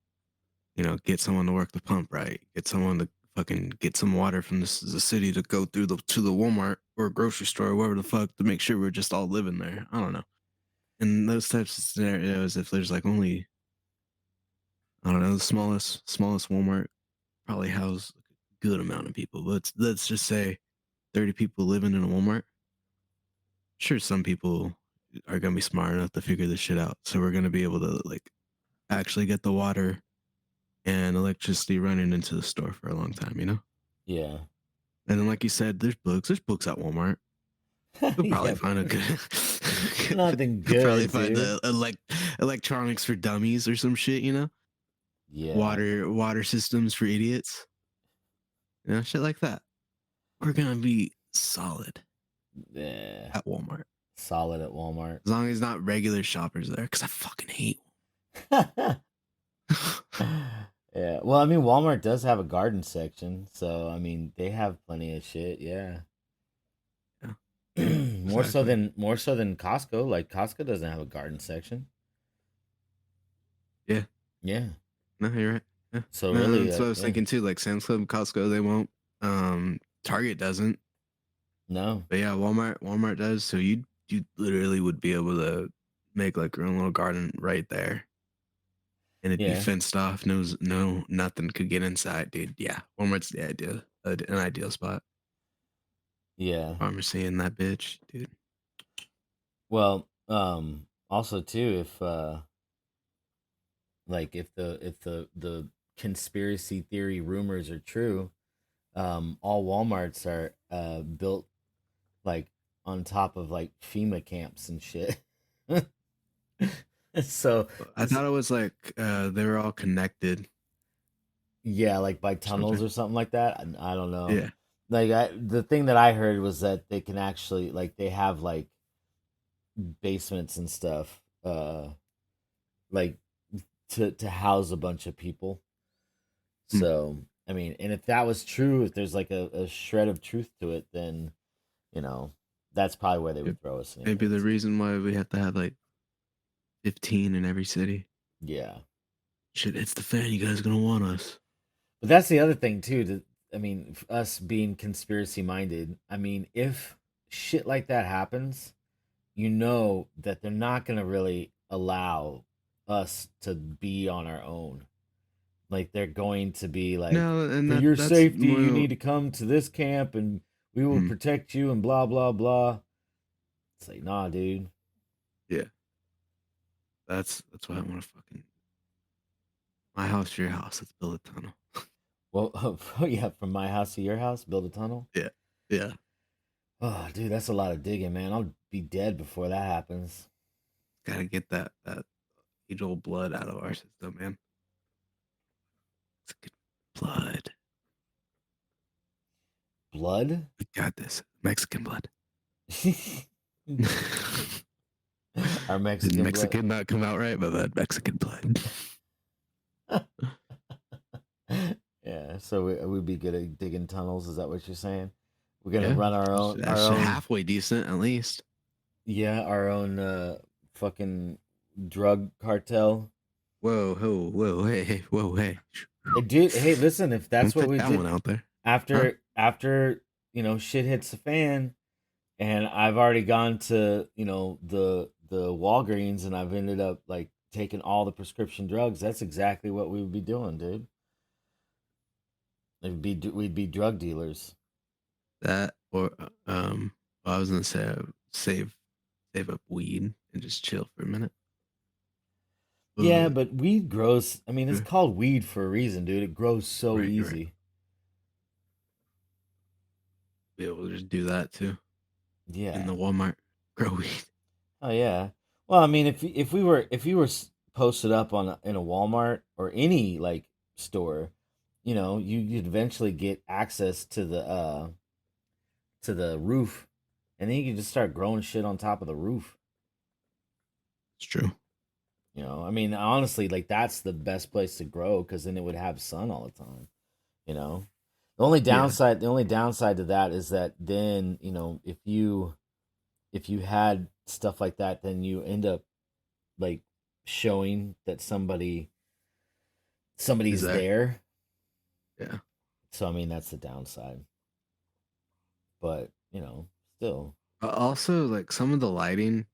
you know, get someone to work the pump right, get someone to fucking get some water from the city to go through to the Walmart or grocery store or wherever the fuck to make sure we're just all living there. I don't know. In those types of scenarios, if there's like only, I don't know, the smallest Walmart probably house a good amount of people. But let's just say 30 people living in a Walmart. Sure, some people are gonna be smart enough to figure this shit out. So we're gonna be able to like actually get the water and electricity running into the store for a long time, you know? Yeah. And then, like you said, there's books at Walmart. You'll probably find a good, nothing good. Probably find the electronics for dummies or some shit, you know? Yeah. Water systems for idiots. You know, shit like that. We're gonna be solid. Yeah. At Walmart. Solid at Walmart. As long as not regular shoppers there, because I fucking hate. Yeah. Well, I mean, Walmart does have a garden section, so I mean, they have plenty of shit. Yeah. More so than Costco. Like Costco doesn't have a garden section. Yeah. Yeah. No, you're right. Yeah. So really, that's what I was thinking too. Like Sam's Club, Costco, they won't. Target doesn't. No. But yeah, Walmart does. So you literally would be able to make like your own little garden right there, and it'd be Yeah. fenced off. Nothing could get inside, dude. Yeah, Walmart's the ideal, an ideal spot. Yeah. Pharmacy in that bitch, dude. Well, also too, if like if the conspiracy theory rumors are true, all Walmarts are built like on top of like FEMA camps and shit. So I thought it was like they were all connected. yeah, like by Or tunnels something. or something like that. I don't know. Yeah, Like the thing that I heard was that they can actually like they have like basements and stuff, like to house a bunch of people. Hmm. So I mean, and if that was true, if there's like a shred of truth to it, then you know that's probably where they would throw us Maybe the anyways. reason why we have to have like 15 in every city. Yeah, Shit, it's the fan. You guys gonna want us. but that's the other thing too. I mean, us being conspiracy minded. I mean, if shit like that happens, you know that they're not gonna really allow us to be on our own. Like they're going to be like, No, and for your that's safety, you more. need to come to this camp, and we will Mm, protect you, and blah blah blah. It's like, nah, dude. yeah, that's why I want to fucking my house, your house. Let's build a tunnel. Well, yeah, from my house to your house, build a tunnel. Yeah, yeah. Oh, dude, that's a lot of digging, man. I'll be dead before that happens. Gotta get that age old blood out of our system, man. It's good blood. Blood? We got this. Mexican blood. Our Did Mexican blood. Mexican not come out right? But that Mexican blood. Yeah, so we'd be good at digging tunnels. Is that what you're saying? We're gonna Yeah, run our own, that's halfway decent at least. yeah, our own fucking drug cartel. Whoa, whoa, whoa, hey, whoa, hey. Dude, hey, listen, if that's Don't what put we that one did out there. Huh? after shit hits the fan, and I've already gone to the Walgreens, and I've ended up like taking all the prescription drugs. That's exactly what we would be doing, dude. We'd be drug dealers. That or I was gonna say save up weed and just chill for a minute. Yeah, Ugh. but weed grows. I mean, it's Yeah, called weed for a reason, dude. It grows so right, you're right. easy. Be able to just do that too in Yeah. the Walmart. Grow weed. Oh yeah. Well, I mean, if you were posted up in a Walmart or any like store, you'd eventually get access to the roof, and then you can just start growing shit on top of the roof. It's true. I mean, honestly, like that's the best place to grow because then it would have sun all the time. You know, Yeah, the only downside to that is that then if you had stuff like that, then you end up like showing that somebody's exactly. there. Yeah. So I mean, that's the downside. But still, Also, like some of the lighting,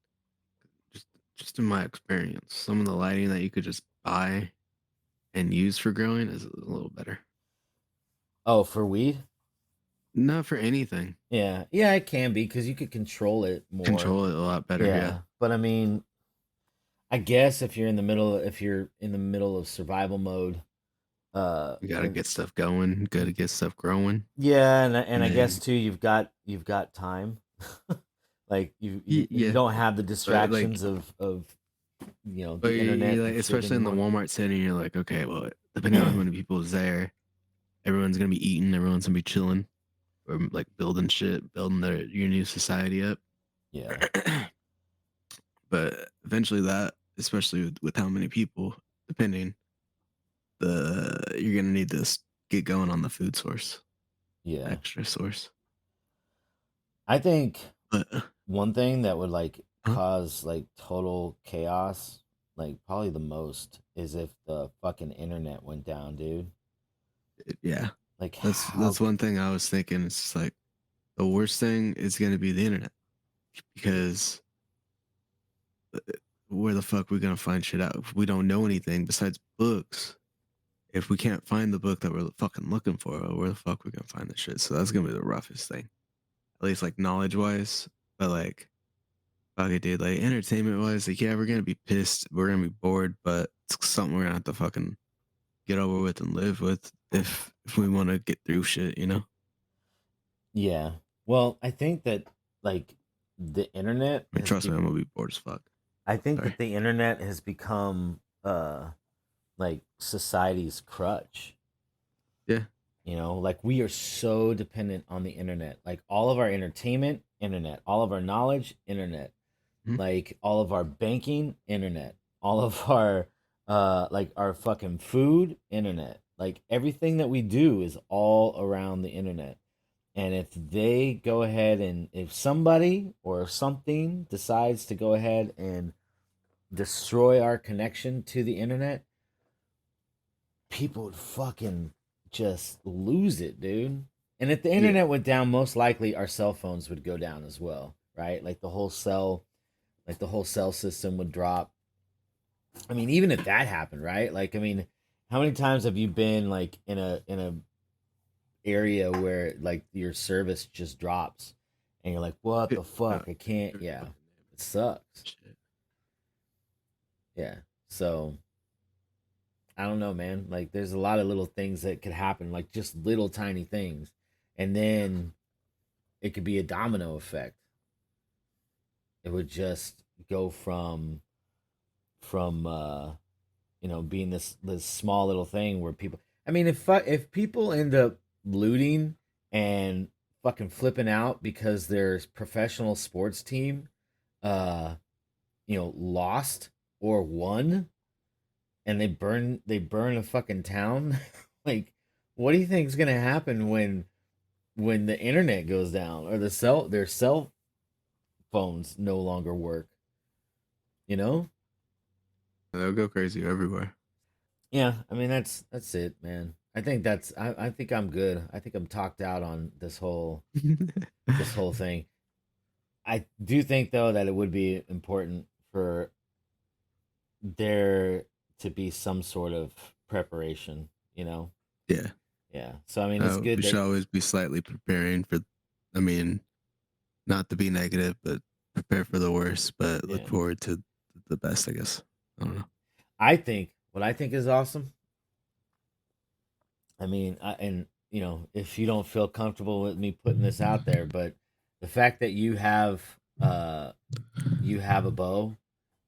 just just in my experience, some of the lighting that you could just buy and use for growing is a little better. oh, for weed. Not for anything. Yeah, yeah, it can be because you could control it more. Control it a lot better. Yeah. Yeah, but I mean, I guess if you're in the middle of survival mode, You gotta and get stuff going. Gotta get stuff growing. yeah, and And I guess then too, you've got time. Like you yeah, don't have the but like distractions of but the internet you like and shit especially in the anymore. Walmart setting, you're like, okay, well, depending on how many people is there, everyone's gonna be eating, everyone's gonna be chilling, or like building shit, building your new society up. Yeah, But eventually that, especially with how many people, depending, you're gonna need to get going on the food source, yeah. extra source. I think But one thing that would like huh? cause like total chaos, like probably the most, is if the fucking internet went down, dude. Yeah, Like that's one thing I was thinking. It's just like the worst thing is gonna be the internet because where the fuck we gonna find shit out if we don't know anything besides books? If we can't find the book that we're fucking looking for, where the fuck we gonna find this shit? So that's gonna be the roughest thing, at least like knowledge wise. But like, fuck it, dude. Like entertainment wise, like yeah, we're gonna be pissed, we're gonna be bored, but it's something we're gonna have to fucking get over with and live with if we want to get through shit, you know. Yeah. Well, I think that like the internet I mean, has trust me, I'm gonna be bored as fuck. I think Sorry. that the internet has become like society's crutch. Yeah. You know, like we are so dependent on the internet. Like all of our entertainment, internet, all of our knowledge, internet, Mhm. like all of our banking, internet, all of our like our fucking food, internet. Like everything that we do is all around the internet. And if they go ahead and if somebody or something decides to go ahead and destroy our connection to the internet, people would fucking just lose it, dude. And if the Yeah. internet went down, most likely our cell phones would go down as well, right? Like the whole cell system would drop. I mean, even if that happened, right? Like, I mean, how many times have you been like in a area where like your service just drops and you're like, what the fuck? I can't. Yeah, it sucks. Shit. Yeah. So I don't know, man. Like there's a lot of little things that could happen, like just little tiny things. And then it could be a domino effect. It would just go from being this small little thing where people I mean if people end up looting and fucking flipping out because their professional sports team uh lost or won and they burn a fucking town like what do you think is going to happen when the internet goes down or their cell phones no longer work, you know? They'll go crazy everywhere. Yeah, I mean that's it, man. I think I'm good. I think I'm talked out on this whole thing. I do think though that it would be important for there to be some sort of preparation, you know? Yeah. Yeah. So I mean it's good We that should always be slightly preparing for. I mean, not to be negative, but prepare for the worst, but yeah. look forward to the best, I guess. I don't know. I think what I think is awesome. I mean, and if you don't feel comfortable with me putting this out there, but the fact that you have a bow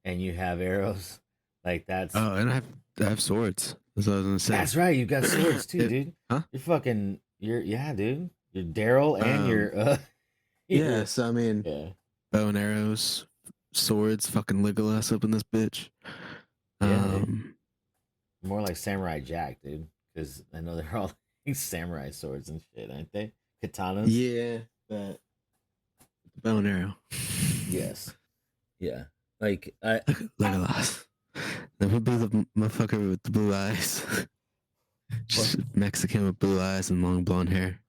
and you have arrows, like that's Oh, and I have swords. That's what I was gonna say. that's right. You got swords too, dude. Huh? Yeah, dude. You're Daryl and you're Yeah. So I mean, yeah. bow and arrows, swords, fucking Legolas up in this bitch. Yeah, dude. More like Samurai Jack, dude. Because I know they're all like samurai swords and shit, aren't they? Katanas. Yeah, but bow and arrow. Yes. Yeah. Like Legolas. That would be the motherfucker with the blue eyes. Just Mexican with blue eyes and long blonde hair.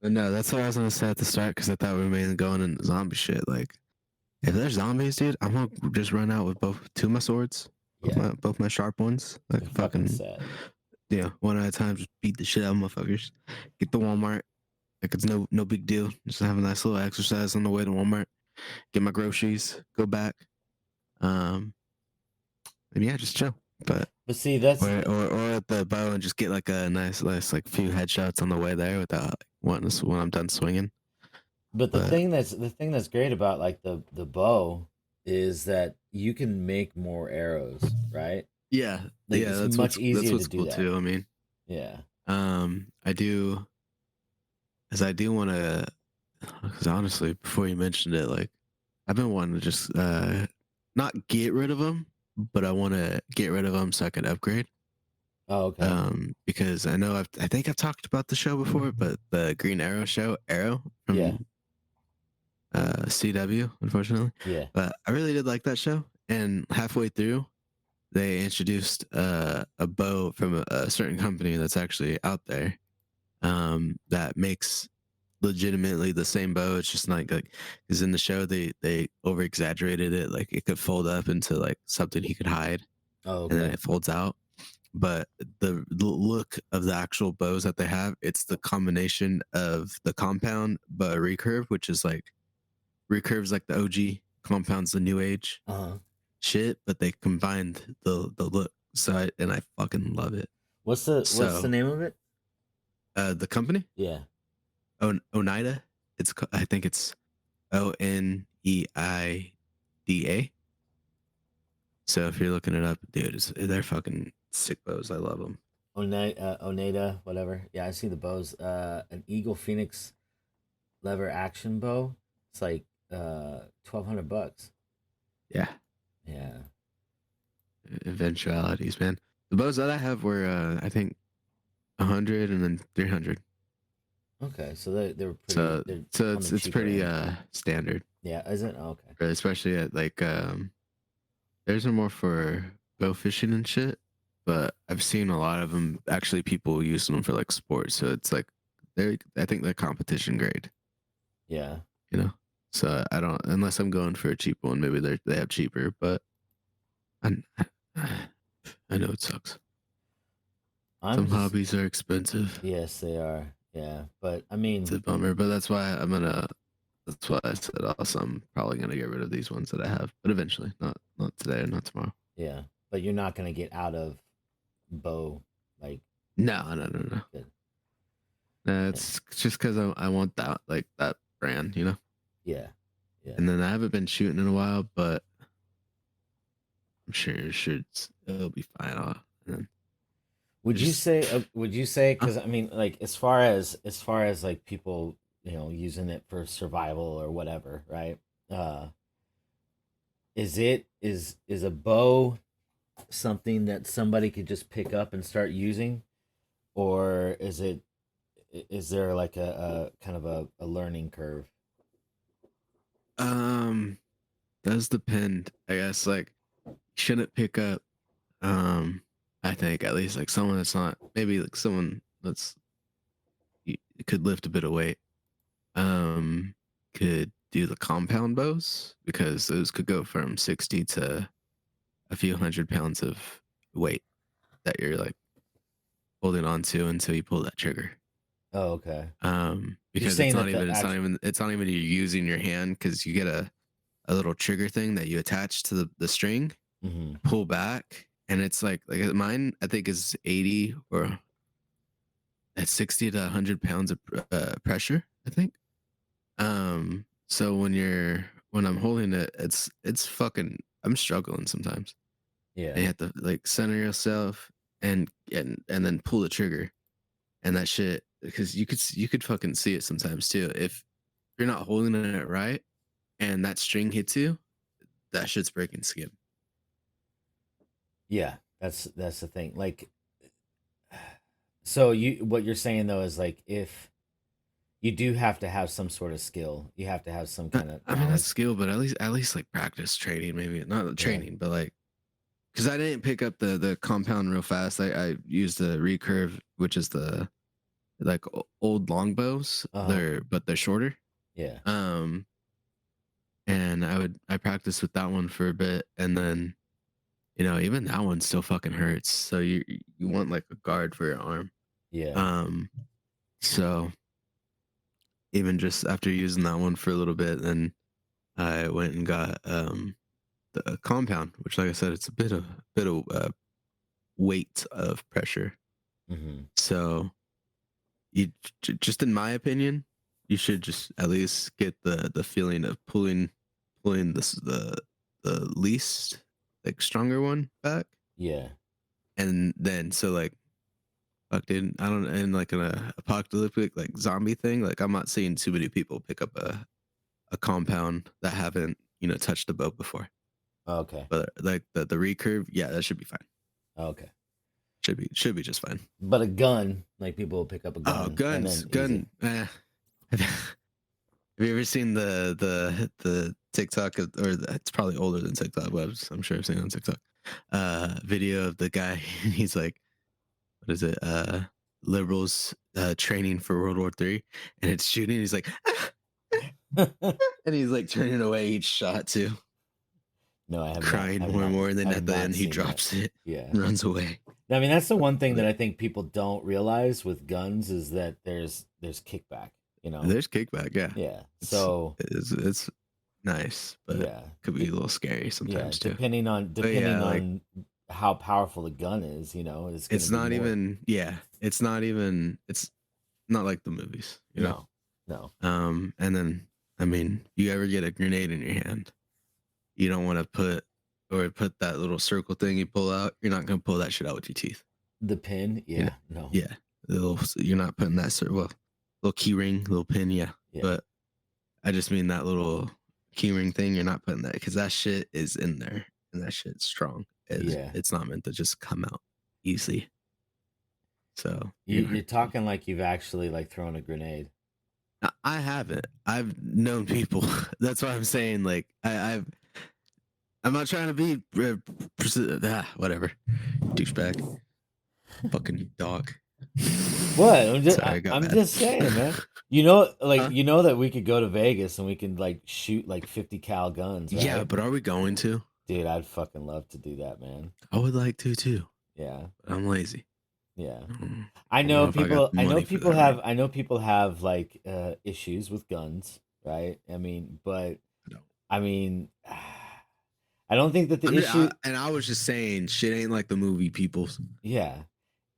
But no, that's what I was gonna say at the start because I thought we were mainly going into zombie shit. Like, if there's zombies, dude, I'm gonna just run out with two of my swords, both my sharp ones, like fucking sad. Yeah, one at a time, just beat the shit out of motherfuckers. Get to Walmart, like it's no big deal. Just have a nice little exercise on the way to Walmart. Get my groceries, go back, and yeah, just chill. But see, that's or at the bow and just get like a nice like few headshots on the way there without when I'm done swinging. but the thing that's great about like the bow is that you can make more arrows, right? Yeah, Like, yeah, it's that's much easier what's to do cool that. too. I mean, Yeah. I do want to, because honestly, before you mentioned it, like I've been wanting to just not get rid of them, but I want to get rid of them so I could upgrade. Oh, okay. Because I think I've talked about the show before, but the Green Arrow show, Arrow from Yeah. CW, unfortunately. Yeah. But I really did like that show, and halfway through, they introduced a bow from a certain company that's actually out there that makes legitimately the same bow. It's just like because in the show they over exaggerated it, like it could fold up into like something he could hide, Oh, and then okay. it folds out. But the look of the actual bows that they have, it's the combination of the compound but recurve, which is like recurves like the OG, compounds the new age Uh-huh. shit, but they combined the look. So and I fucking love it. What's the So name of it? the company Yeah. Oneida, I think it's Oneida. So if you're looking it up, dude, they're fucking sick bows. I love them. Oneida, whatever. Yeah, I see the bows. An Eagle Phoenix lever action bow. It's like $1,200. Yeah, Yeah. eventualities, man. The bows that I have were I think 100 and then 300. Okay, so they're pretty. So They're so on the it's cheaper pretty end. standard, Yeah, is it? Oh, okay. especially at like theirs are more for bow fishing and shit. But I've seen a lot of them actually people using them for like sports. So it's like I think they're competition grade, Yeah. you know. So I don't unless I'm going for a cheap one. Maybe they have cheaper, but I I know it sucks. I'm Some just. hobbies are expensive. Yes, they are. Yeah, but I It's mean, a bummer, but that's why I'm gonna. That's why I said also I'm probably gonna get rid of these ones that I have, but eventually, not today, not tomorrow. yeah, but you're not gonna get out of bow like No. good. Yeah, It's just because I want that like that brand, you know. yeah, yeah. And then I haven't been shooting in a while, but I'm sure it'll be fine. And then Would you just say? Would you say? uh, Because I mean, like as far as like people, using it for survival or whatever, right? Uh, is a bow something that somebody could just pick up and start using, or is there like a kind of a learning curve? um does depend. I guess like shouldn't pick up. I think at least like someone that's not maybe like someone that's could lift a bit of weight. Could do the compound bows because those could go from 60 to a few 100 pounds of weight that you're like holding on to until you pull that trigger. Oh, okay. You're Because saying that the it's not even you using your hand because you get a little trigger thing that you attach to the string, hmm pull back, and it's like mine I think is 80 or at 60 to 100 pounds of pressure, I think. So when I'm holding it, it's fucking I'm struggling sometimes. And yeah, you have to like center yourself and then pull the trigger and that shit because you could fucking see it sometimes too. If you're not holding it right and that string hits you, that shit's breaking skin. yeah. That's the thing. Like, so what you're saying though is like if you do have to have some sort of skill, you have to have some kind of I mean that's knowledge. skill, but at least like practice training, maybe not Yeah. training, but like because I didn't pick up the compound real fast. I used the recurve, which is the like old longbows. Uh-huh. They're shorter. Yeah. Um, and I practiced with that one for a bit, and then even that one still fucking hurts. So you want like a guard for your arm. Yeah. Um, so even just after using that one for a little bit, then I went and got the compound, which like I said, it's a bit of weight of pressure. hmm So you just in my opinion, you should just at least get the feeling of pulling this the least like stronger one back, Yeah. and then so like fuck dude, I don't in like an apocalyptic like zombie thing. Like I'm not seeing too many people pick up a compound that haven't touched the boat before. Okay. But like the recurve, yeah, that should be fine. Okay. Should be just fine. But a gun, like people will pick up a Oh, gun and then easy. Have you ever seen the TikTok it's probably older than TikTok, but I'm sure I've seen it on TikTok. Video of the guy. He's like, what is it? liberals training for World War III, and it's shooting. He's like, and he's like turning away each shot too, No, I have crying not, more and more. And then I've at the not end, he seen that. drops it, Yeah. and runs away. I mean, that's the one thing that I think people don't realize with guns is that there's kickback. You know, There's kickback. Yeah. yeah. It's, So it's nice, but yeah, could be a little scary sometimes too. depending on like, how powerful the gun is, you know, it's not even. Yeah, it's not even. It's not like the movies. You know. No. And then I mean, you ever get a grenade in your hand, you don't want to put that little circle thing you pull out. You're not gonna pull that shit out with your teeth. The pin, yeah, You know? no, Yeah, you're not putting that little key ring, little pin, yeah. But I just mean that little key ring thing. You're not putting that because that shit is in there and that shit's strong. It's not meant to just come out easily. So you're talking like you've actually like thrown a grenade. I haven't. I've known people. That's why I'm saying like I'm not trying to be whatever douchebag, fucking dog. What? I'm mad. just saying, man. You know, like you know that we could go to Vegas and we can like shoot like 50 cal guns. Right? Yeah, but are we going to? Dude, I'd fucking love to do that, man. I would like to too. Yeah, but I'm lazy. Yeah, I I know people. I know people have. Right? I know people have like issues with guns, right? I mean, but I mean, I don't think that the issue. And I was just saying, shit ain't like the movie, people. Yeah,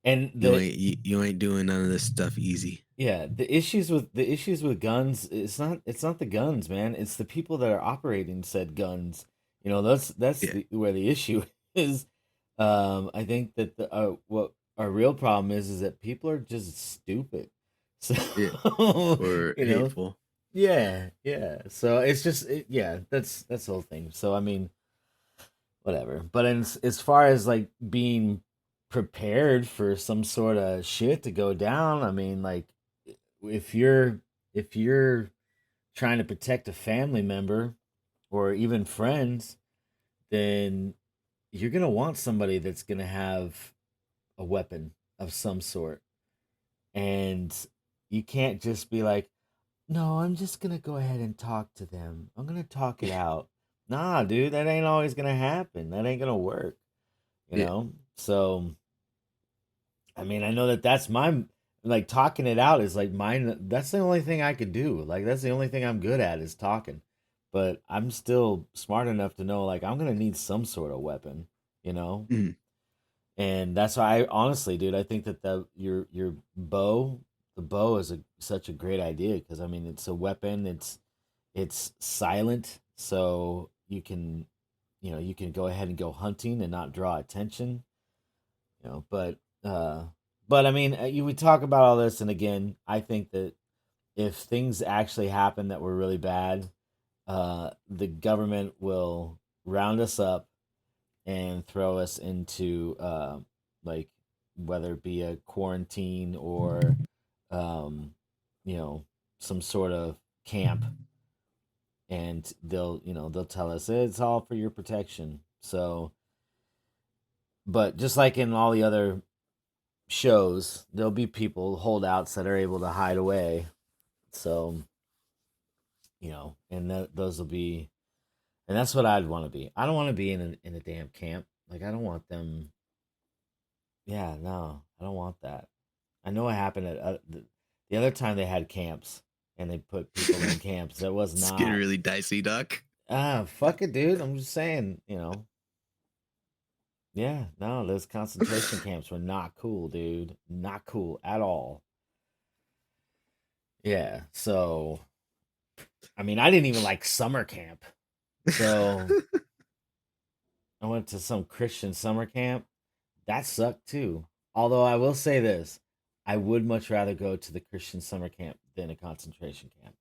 and you ain't doing none of this stuff easy. Yeah, the issues with guns. It's not the guns, man. It's the people that are operating said guns. You know, that's where the issue is. I think that what our real problem is that people are just stupid. So or hateful. Yeah. So it's just that's the whole thing. So I mean, whatever. But as far as like being prepared for some sort of shit to go down, I mean, like if you're trying to protect a family member or even friends, then you're gonna want somebody that's gonna have a weapon of some sort. And you can't just be like, no, I'm just gonna go ahead and talk to them. I'm gonna talk it out. Nah, dude, that ain't always gonna happen. That ain't gonna work. You know? So I mean, I know that's my like talking it out is like mine. That's the only thing I could do. Like that's the only thing I'm good at is talking. But I'm still smart enough to know like I'm gonna need some sort of weapon, you know? Mm. And that's why I honestly, dude, I think that your bow, the bow is such a great idea because I mean it's a weapon. It's silent, so you can go ahead and go hunting and not draw attention. You know, but I mean, we talk about all this, and again, I think that if things actually happen that were really bad, the government will round us up and throw us into like whether it be a quarantine or some sort of camp, and they'll tell us it's all for your protection. So, but just like in all the other shows, there'll be people holdouts that are able to hide away. So, and those will be, and that's what I'd want to be. I don't want to be in a damn camp. Like I don't want them. Yeah, no, I don't want that. I know what happened at the other time they had camps and they put people in camps. That was not. It's getting really dicey, Doc. Fuck it, dude. I'm just saying, Yeah, no, those concentration camps were not cool, dude. Not cool at all. Yeah, so I mean, I didn't even like summer camp. So I went to some Christian summer camp. That sucked too. Although I will say this, I would much rather go to the Christian summer camp than a concentration camp.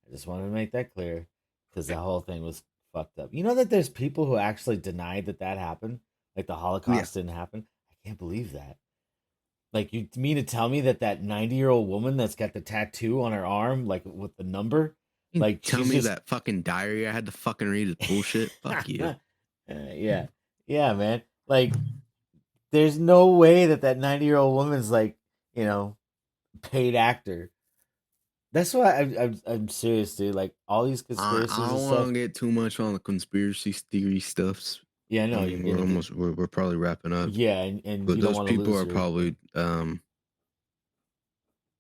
I just wanted to make that clear because the whole thing was fucked up. You know that there's people who actually denied that happened? Like the Holocaust didn't happen? I can't believe that. Like, you mean to tell me that 90-year-old woman that's got the tattoo on her arm, like with the number, like tell me that fucking diary I had to fucking read is bullshit? Fuck you. Yeah, man. Like, there's no way that 90-year-old woman's like, you know, paid actor. That's why I'm serious, dude. Like all these conspiracies I and don't stuff. want to get too much on the conspiracy theory stuffs. Yeah, no, I you're mean, gonna get, we're probably wrapping up. yeah, and But you don't those want to people lose are your. probably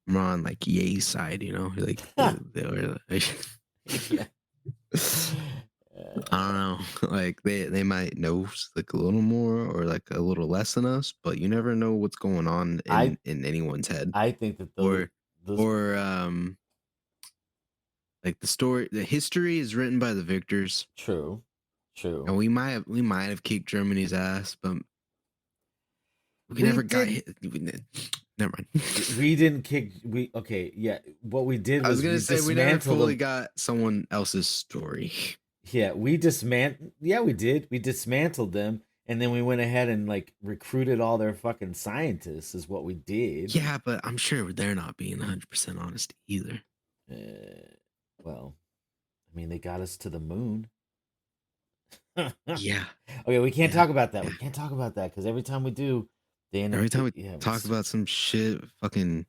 more on like Ye's side, you know, like they were like, Yeah. I don't know, like they might know like a little more or like a little less than us, but you never know what's going on I in anyone's head, I think that those or like the history is written by the victors, true. and we might have kicked Germany's ass, but we We never got did. hit. Never mind. We didn't kick. We okay. Yeah, what we did I was was gonna we say we never dismantled fully them. got someone else's story. Yeah, we dismantled. Yeah, we did. We dismantled them, and then we went ahead and like recruited all their fucking scientists. Is what we did. Yeah, but I'm sure they're not being 100% honest either. Well, I mean, they got us to the moon. Yeah. Okay, we can't Yeah, talk about that. yeah. We can't talk about that because every time we do, they end Every up. time we Yeah, talk about some shit, fucking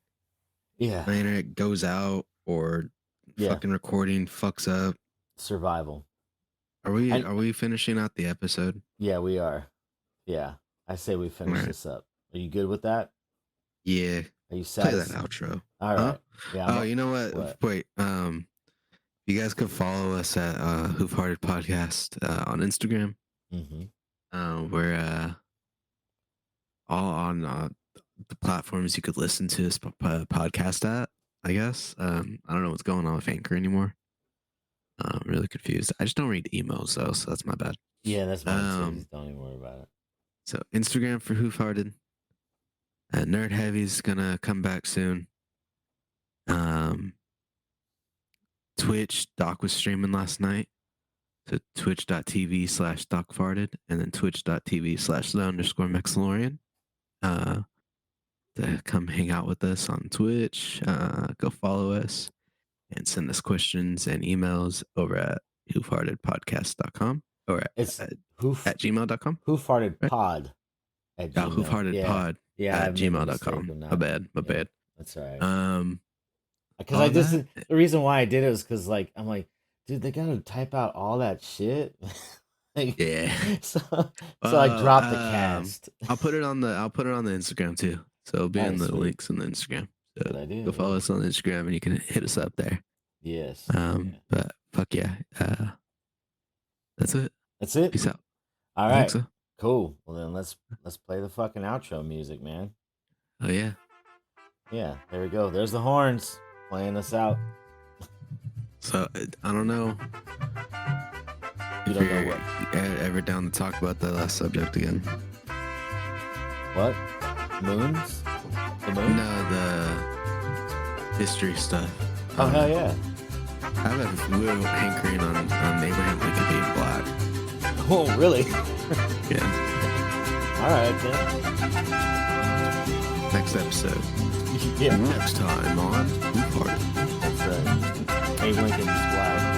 yeah, the internet goes out or yeah, fucking recording fucks up. survival. Are we finishing out the episode? Yeah, we are. Yeah, I say we finish Alright. this up. Are you good with that? Yeah. Are you Play that satisfied? outro. All Huh? right. Yeah. Oh, you know what? What? Wait. You guys can follow us at Who've Hearted Podcast on Instagram. Mm-hmm. We're all on the platforms you could listen to this podcast at, I guess. I don't know what's going on with Anchor anymore. I'm really confused. I just don't read emails though, so that's my bad. Yeah, that's mine too. Just don't even worry about it. So Instagram for Who've Hearted. Nerd Heavy's gonna come back soon. Twitch, Doc was streaming last night. So twitch.tv/DocFarted and then twitch.tv/the_Mexalorian. To come hang out with us on Twitch. Go follow us and send us questions and emails over at whofartedpodcast.com or at gmail.com. Who farted pod at Yeah, Gmail. whofartedpod at gmail.com. My bad. That's all right. Because the reason why I did it was because like I'm like, dude, they gotta type out all that shit. Like, yeah. So I dropped the cast. I'll put it on the Instagram too. So it'll be in the Sweet. links in the Instagram. So Good idea, go follow us on Instagram and you can hit us up there. Yes. But fuck yeah. That's it. That's it. Peace out. All I think right. so. Cool. Well then let's play the fucking outro music, man. Oh yeah. Yeah, there we go. There's the horns playing us out. So I don't know. You if don't know you're what? ever down to talk about the last subject again? What? Moons? The moon? No, the history stuff. Oh hell yeah. I have a real hankering on Abraham Lincoln being black. Oh really? Yeah. All right then. Next episode. Yeah. Next time on Who've Hearted. That's right. Abe Lincoln's black.